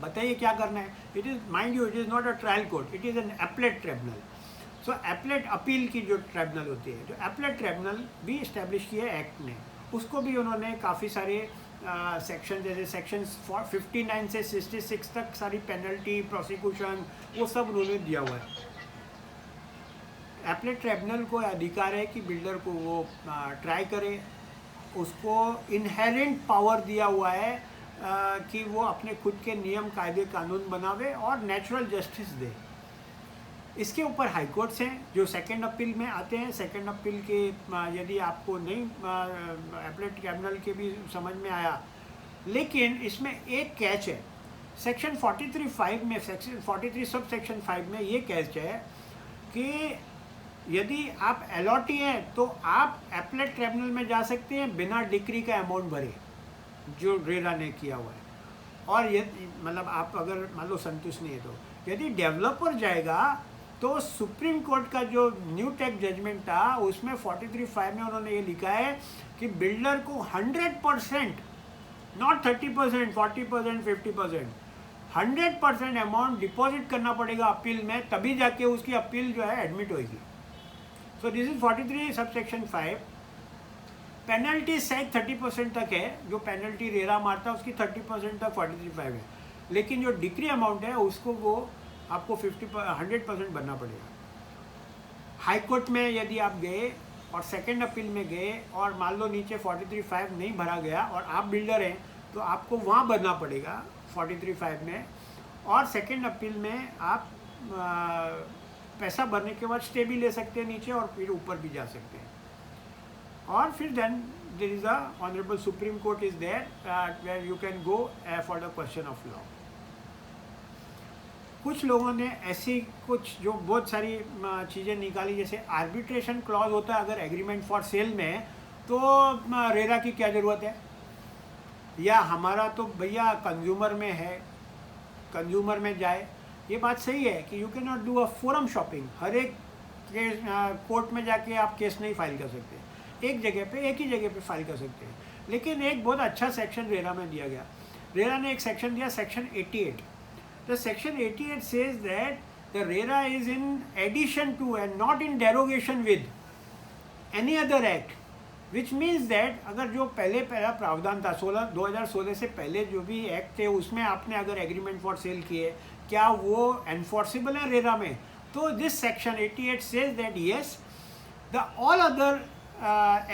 बताइए क्या करना है। It is, mind you, it is not a trial court, it is an appellate tribunal. So appellate appeal की जो ट्रिब्यूनल होती है, जो एपलेट ट्रिब्यूनल भी इस्टेब्लिश किया है एक्ट ने, उसको भी उन्होंने काफ़ी सारे सेक्शन, जैसे सेक्शन 59 से 66 तक सारी पेनल्टी, प्रोसिक्यूशन, वो सब उन्होंने दिया हुआ है। एपलेट ट्रिब्यूनल को अधिकार है कि बिल्डर को वो ट्राई करे, उसको इनहेरेंट पावर दिया हुआ है कि वो अपने खुद के नियम, कायदे, कानून बनावे और नेचुरल जस्टिस दे। इसके ऊपर हाई कोर्ट्स हैं जो सेकंड अपील में आते हैं। सेकंड अपील के यदि आपको नहीं एपलेट ट्रिब्यूनल के भी समझ में आया, लेकिन इसमें एक कैच है। सेक्शन 43(5) में, सेक्शन 43 सब सेक्शन 5 में ये कैच है कि यदि आप अलॉटी हैं तो आप एपलेट ट्रिब्यूनल में जा सकते हैं बिना डिक्री का अमाउंट भरे, जो रेरा ने किया हुआ है। और यदि मतलब आप अगर मान लो संतुष्ट नहीं है तो यदि डेवलपर जाएगा तो सुप्रीम कोर्ट का जो न्यू टैक्स जजमेंट था उसमें 43(5) में उन्होंने ये लिखा है कि बिल्डर को 100%, नॉट 30%, 40%, 50%, 100% अमाउंट डिपॉजिट करना पड़ेगा अपील में, तभी जाके उसकी अपील जो है एडमिट होगी। So this is 43 sub section 5। Penalty शायद 30% तक है, जो पेनल्टी रेरा मारता है उसकी 30% तक 43(5) है, लेकिन जो डिक्री अमाउंट है उसको वो आपको 100% भरना पड़ेगा। हाई कोर्ट में यदि आप गए और सेकंड अपील में गए और मान लो नीचे 43(5) नहीं भरा गया और आप बिल्डर हैं तो आपको वहाँ भरना पड़ेगा 43(5) में, और सेकंड अपील में आप पैसा भरने के बाद स्टे भी ले सकते हैं नीचे और फिर ऊपर भी जा सकते हैं। और फिर then there is a honourable supreme court is there where you can go for the question of law. कुछ लोगों ने ऐसी कुछ जो बहुत सारी चीज़ें निकाली, जैसे आर्बिट्रेशन क्लॉज होता है अगर एग्रीमेंट फॉर सेल में, तो रेरा की क्या ज़रूरत है, या हमारा तो भैया कंज्यूमर में है, कंज्यूमर में जाए। ये बात सही है कि you can not do a forum shopping, हर एक केस कोर्ट में जाके आप केस नहीं फाइल कर सकते, एक जगह पे, एक ही जगह पे फाइल कर सकते हैं। लेकिन एक बहुत अच्छा सेक्शन रेरा में दिया गया, रेरा ने एक सेक्शन दिया, section 88। The section 88 says that the RERA is in addition to and not in derogation with any other act, which means that अगर जो पहला प्रावधान था 2016 से पहले जो भी एक्ट थे उसमें आपने अगर एग्रीमेंट फॉर सेल किए, क्या वो एनफोर्सेबल है रेरा में? तो this section 88 says that yes, the all other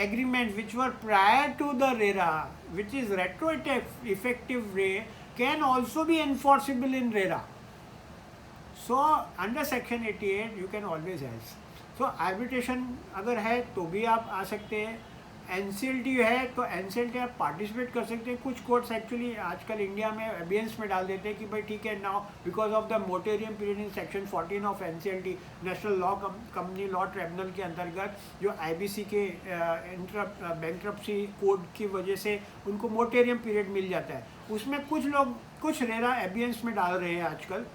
agreements which were prior to the RERA, which is retroactive effective rate, can also be enforceable in RERA. So under section 88 you can always ask. So arbitration अगर है तो भी आप आ सकते हैं, NCLT है तो NCLT आप पार्टिसिपेट कर सकते हैं. कुछ कोर्ट्स एक्चुअली आजकल इंडिया में अबियंस में डाल देते हैं कि भाई ठीक है, now because of the moratorium period in section 14 of NCLT, national law company law tribunal के अंतर्गत जो IBC के बैंक्रप्सी कोड की वजह से उनको मोटेरियम पीरियड मिल जाता है. उसमें कुछ लोग कुछ रेरा अबियंस में डाल रहे हैं आजकल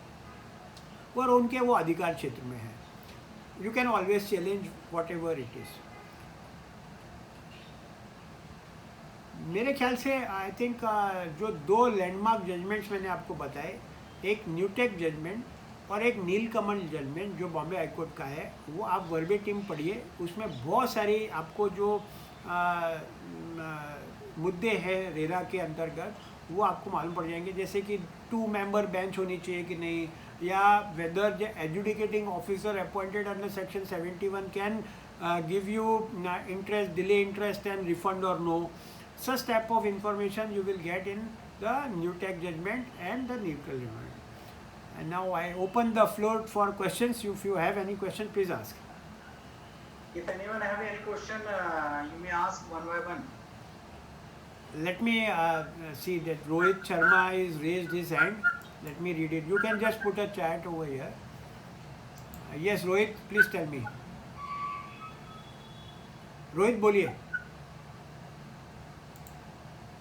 और उनके वो अधिकार क्षेत्र में है. You can always challenge what ever it is. मेरे ख्याल से आई थिंक जो दो लैंडमार्क जजमेंट्स मैंने आपको बताए, एक न्यूटेक जजमेंट और एक नीलकमल जजमेंट जो बॉम्बे हाई कोर्ट का है, वो आप वर्बेटिम पढ़िए. उसमें बहुत सारी आपको जो मुद्दे हैं रेरा के अंतर्गत वो आपको मालूम पड़ जाएंगे. जैसे कि 2 मेंबर बेंच होनी चाहिए कि नहीं, या whether the adjudicating officer appointed under section 71 can give you interest, delay interest and refund और no. Such type of information you will get in the Newtek judgment and the Neutral judgment. And now I open the floor for questions. If you have any question, please ask. If anyone have any question, you may ask one by one. Let me see that Rohit Sharma is raised his hand. Let me read it. You can just put a chat over here. Yes, Rohit, please tell me. Rohit, बोलिए.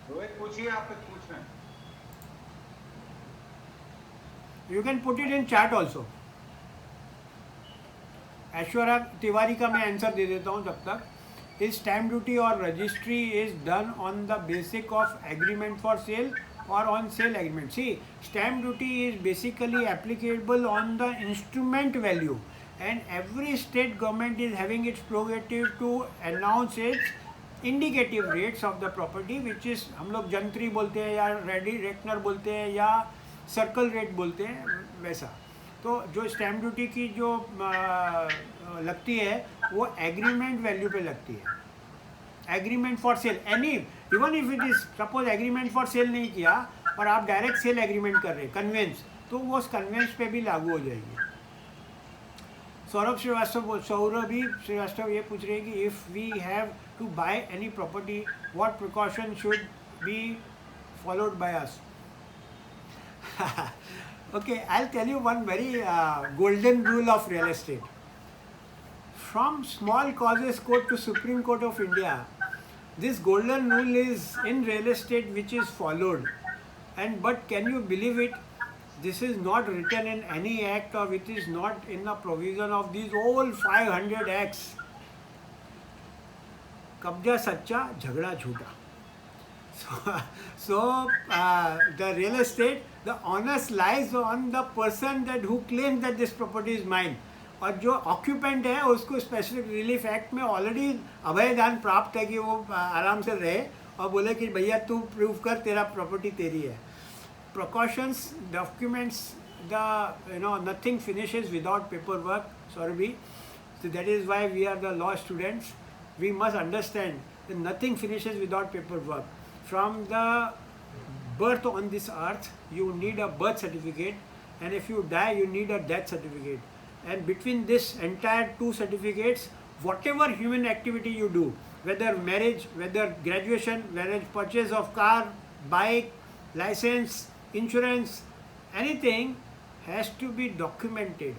रोहित पूछिए, आप कुछ पूछना है. You can put it in chat also. Aishwarya Tiwari का मैं answer दे देता हूँ तब तक. Is stamp duty or registry is done on the basic of agreement for sale or on sale agreement? See, stamp duty is basically applicable on the instrument value, and every state government is having its prerogative to announce its indicative rates of the property, which is हम लोग जंत्री बोलते हैं या ready reckoner बोलते हैं या circle rate बोलते हैं, वैसा. तो जो स्टैम्प ड्यूटी की जो लगती है वो एग्रीमेंट वैल्यू पे लगती है. Agreement for cell any, even if it is suppose agreement for cell नहीं किया और आप डायरेक्ट सेल एग्रीमेंट कर रहे हैं, कन्वेंस, तो वो उस कन्वेंस पे भी लागू हो जाएगी. सौरभ श्रीवास्तव ये पूछ रहे हैं कि if we have to buy any property what precaution should be followed by us. Okay, I'll tell you one very golden rule of real estate. From small causes court to Supreme Court of India, this golden rule is in real estate which is followed. And but can you believe it? This is not written in any act, or it is not in the provision of these all 500 acts. कब्जा सच्चा, झगड़ा झूठा. So the real estate, the onus lies on the person that who claims that this property is mine. और जो occupant है उसको specific relief act में already अभय दान प्राप्त है कि वो आराम से रहे और बोले कि भैया तू प्रूव कर, तेरा प्रॉपर्टी तेरी है. Precautions, documents, nothing finishes without paperwork, Saurabhi. So that is why we are the law students. We must understand that nothing finishes without paperwork. From the birth on this earth, you need a birth certificate, and if you die, you need a death certificate. And between this entire 2 certificates, whatever human activity you do, whether marriage, whether graduation, whether purchase of car, bike, license, insurance, anything has to be documented.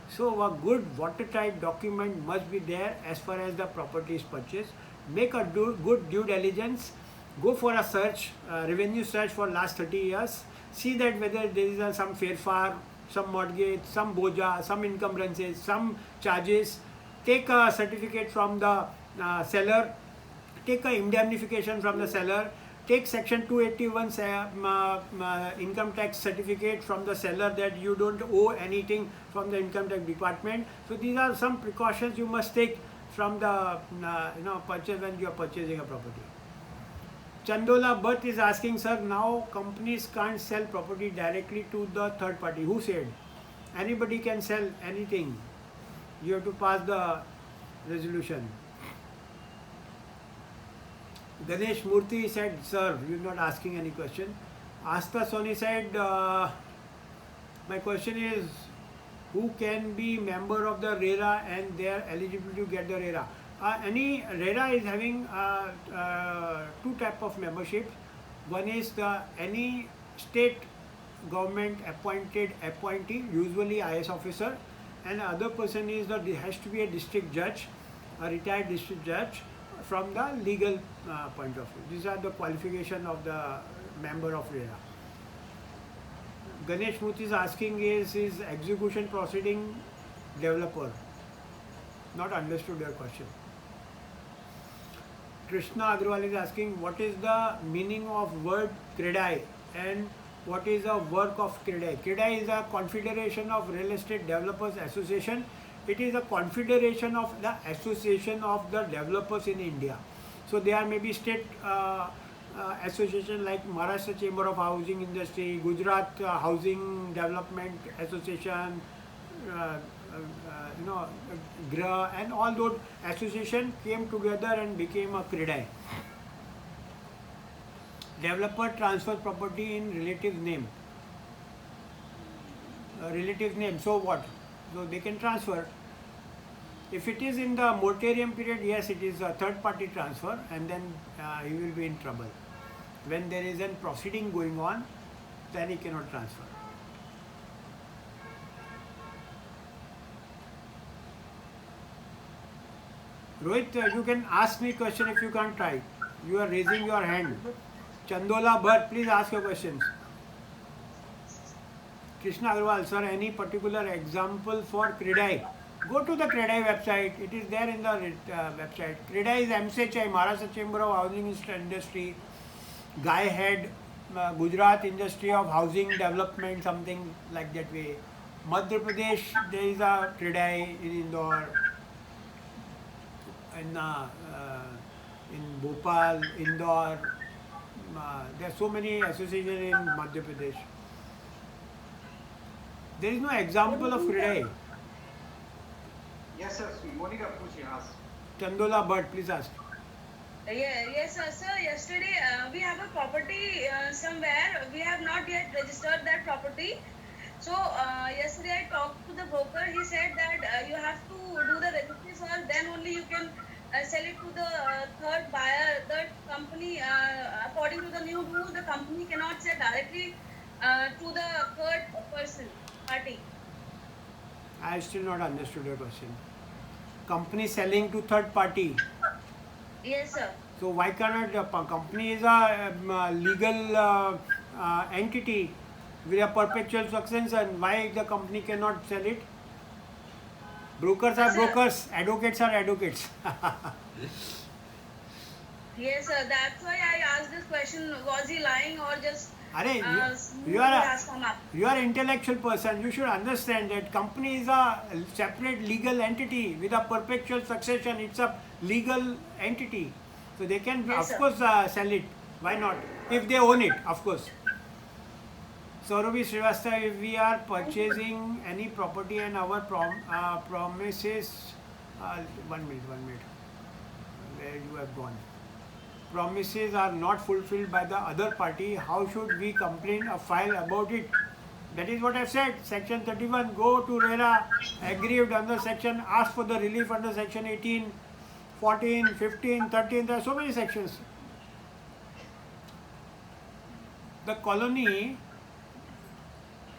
So a good watertight document must be there as far as the property is purchased. Make a good due diligence. Go for a search, revenue search for last 30 years. See that whether there is some fairfar, some mortgage, some boja, some encumbrances, some charges. Take a certificate from the seller. Take a indemnification from the seller. Take section 281 income tax certificate from the seller that you don't owe anything from the income tax department. So these are some precautions you must take from the purchase when you are purchasing a property. Chandola Bhatt is asking, sir, now companies can't sell property directly to the third party. Who said? Anybody can sell anything. You have to pass the resolution. Ganesh Murthy said, sir, you're not asking any question. Asta Soni said, my question is, who can be member of the RERA and they are eligible to get the RERA? Any RERA is having two type of membership. One is any state government appointed appointee, usually IS officer, and the other person is has to be a district judge, a retired district judge from the legal point of view. These are the qualification of the member of RERA. Ganesh Murthy is asking, is execution proceeding developer? Not understood your question. Krishna Agrawal is asking, what is the meaning of word CREDAI and what is the work of CREDAI? CREDAI is a Confederation of Real Estate Developers Association. It is a confederation of the Association of the Developers in India. So there may be state association like Maharashtra Chamber of Housing Industry, Gujarat Housing Development Association, GRA, and all those associations came together and became a CREDAI. Developer transfer property in relative name. Relative name, so what? So they can transfer. If it is in the moratorium period, yes, it is a third party transfer, and then he will be in trouble. When there is a proceeding going on, then he cannot transfer. Rohit, you can ask me question if you can't try. You are raising your hand. Chandola Bhatt, please ask your questions. Krishna Agrawal, sir, any particular example for CREDAI? Go to the CREDAI website. It is there in the website. CREDAI is MCHI, Maharashtra Chamber of Housing Industry, Guy Head, Gujarat Industry of Housing Development, something like that way. Madhya Pradesh, there is a CREDAI in Indore, in Bhopal, Indore. There are so many associations in Madhya Pradesh. There is no example of CREDAI. Yes, sir. Monica, please ask. Chandola Bhatt, please ask. Yes, sir. Sir, yesterday we have a property somewhere. We have not yet registered that property. So yesterday I talked to the broker. He said that you have to do the registry first. Then only you can sell it to the third buyer. The company, according to the new rules, the company cannot sell directly to the third person party. I still not understood your question. Company selling to third party. Yes, sir. So why cannot the company is a legal entity with a perpetual succession? Why the company cannot sell it? Brokers are brokers, advocates are advocates. Yes, sir. That's why I asked this question. Was he lying or just? You are an intellectual person. You should understand that company is a separate legal entity with a perpetual succession. It's a legal entity. So they can, Yes, of course, sell it. Why not? If they own it, of course. Saurabhi Srivastava, if we are purchasing any property and our promises, 1 minute, where you have gone. Promises are not fulfilled by the other party, how should we complain or file about it? That is what I have said. Section 31, go to RERA, aggrieved under section, ask for the relief under section 18, 14, 15, 13, there are so many sections. The colony,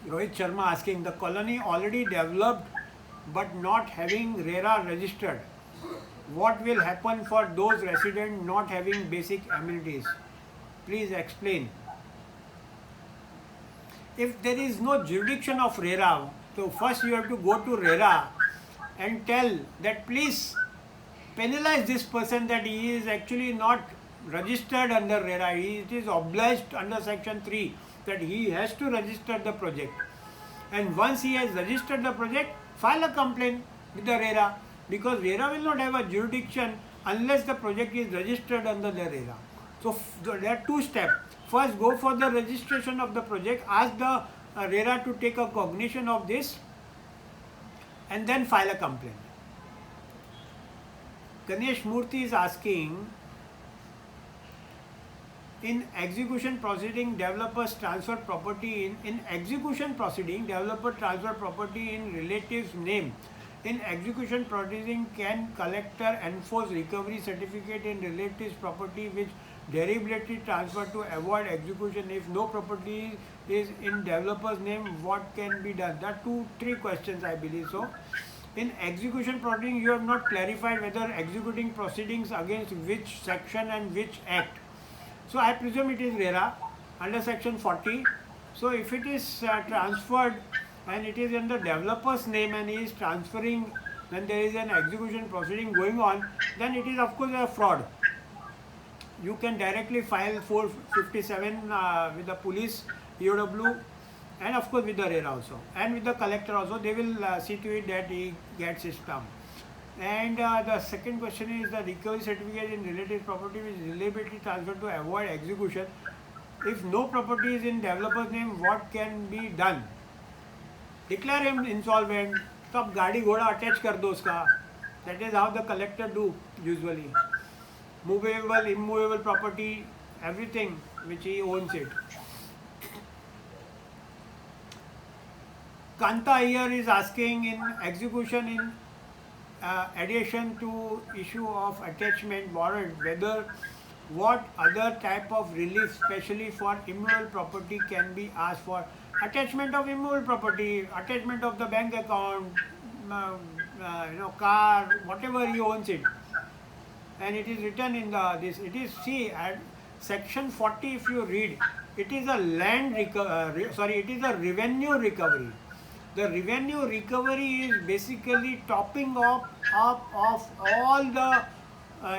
Rohit Sharma asking, the colony already developed but not having RERA registered. What will happen for those residents not having basic amenities? Please explain. If there is no jurisdiction of RERA, so first you have to go to RERA and tell that please penalize this person that he is actually not registered under RERA. It is obliged under section 3 that he has to register the project. And once he has registered the project, file a complaint with the RERA because RERA will not have a jurisdiction unless the project is registered under the RERA. So there are two steps. First, go for the registration of the project, ask the RERA to take a cognition of this, and then file a complaint. Ganesh Murthy is asking, in execution proceeding, developers transfer property in execution proceeding, developer transfer property in relative's name. In execution proceeding, can collector enforce recovery certificate in relative's property which deliberately transferred to avoid execution? If no property is in developer's name, what can be done? There are three questions, I believe so. In execution proceeding, you have not clarified whether executing proceedings against which section and which act. So I presume it is RERA under section 40. So if it is transferred and it is in the developer's name and he is transferring when there is an execution proceeding going on, then it is of course a fraud. You can directly file 457 with the police, EOW, and of course with the RERA also, and with the collector also. They will see to it that he gets his term. And the second question is the recovery certificate in related property which is deliberately transferred to avoid execution. If no property is in developer's name, what can be done? Declare him insolvent. तो अब गाड़ी घोड़ा attach कर दो उसका. That is how the collector do usually. Movable, immovable property, everything which he owns it. Kanta Iyer is asking, in execution in addition to issue of attachment warrant, whether what other type of relief, especially for immovable property, can be asked for. Attachment of immovable property, attachment of the bank account, car, whatever he owns it, and it is written in this. It is, see, at section 40, if you read, it is a it is a revenue recovery. The revenue recovery is basically topping up of all the,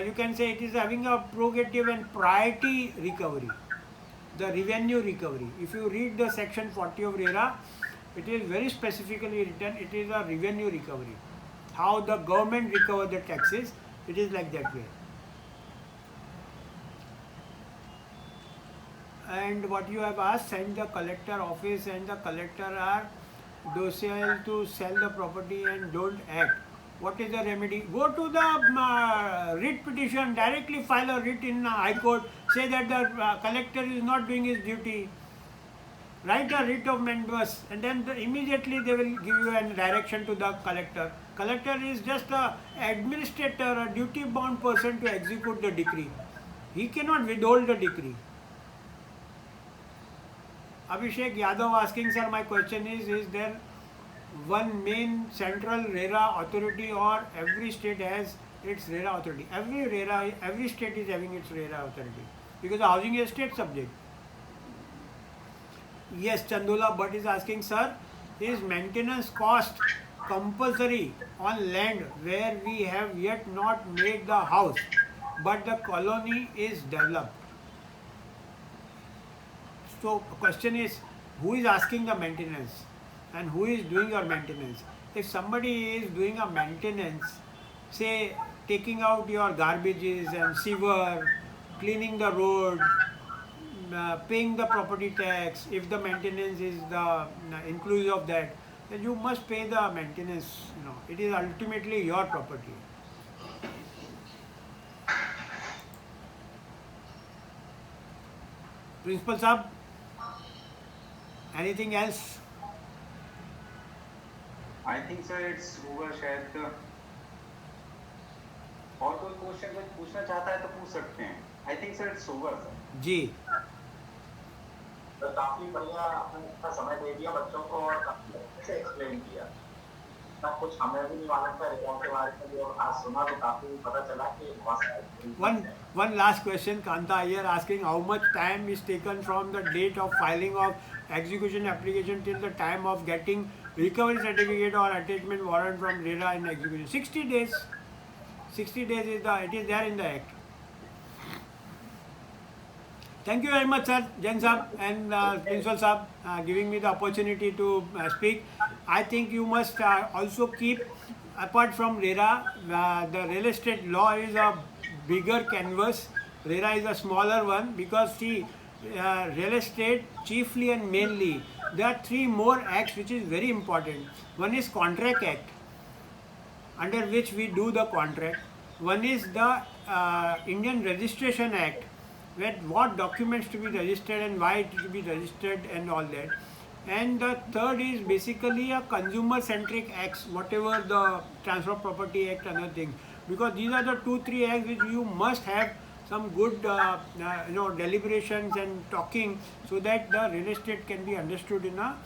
you can say it is having a prerogative and priority recovery. The revenue recovery. If you read the section 40 of RERA, it is very specifically written, it is a revenue recovery. How the government recover the taxes, it is like that way. And what you have asked, send the collector office and the collector are docile to sell the property and don't act. What is the remedy? Go to the writ petition, directly file a writ in High Court, say that the collector is not doing his duty. Write a writ of mandamus, and then immediately they will give you a direction to the collector. Collector is just an administrator, a duty-bound person to execute the decree. He cannot withhold the decree. Abhishek Yadav asking, sir, my question is there one main central RERA authority or every state has its RERA authority? Every state is having its RERA authority because housing is a state subject. Yes, Chandula Bhatt is asking, sir, is maintenance cost compulsory on land where we have yet not made the house but the colony is developed? So question is, who is asking the maintenance and who is doing your maintenance? If somebody is doing a maintenance, say taking out your garbages and sewer, cleaning the road, paying the property tax, if the maintenance is the inclusive of that, then you must pay the maintenance. It is ultimately your property. Principal Sahab, anything else? I think sir it's over शायद और कोई question कोई पूछना चाहता है तो पूछ सकते हैं. I think sir it's over sir. जी. तो काफी बढ़िया आपने इतना समय दे दिया बच्चों को और काफी अच्छे से एक्सप्लेन किया. ना कुछ हमें भी नहीं मालूम था रिकॉर्ड के बारे में, जो आज सुना तो काफी पता चला कि One last question, Kanta Iyer asking, how much time is taken from the date of filing of execution application till the time of getting recovery certificate or attachment warrant from RERA in execution? 60 days. 60 days is it is there in the act. Thank you very much, sir, Jain Sahab and Principal Sahab, giving me the opportunity to speak. I think you must also keep apart from RERA, the real estate law is a bigger canvas. RERA is a smaller one because see, real estate chiefly and mainly, there are three more acts which is very important. One is Contract Act, under which we do the contract. One is the Indian Registration Act, where what documents to be registered and why it to be registered and all that. And the third is basically a consumer centric acts, whatever the Transfer of Property Act and other things. Because these are the 2-3 acts which you must have some good deliberations and talking, so that the real estate can be understood in a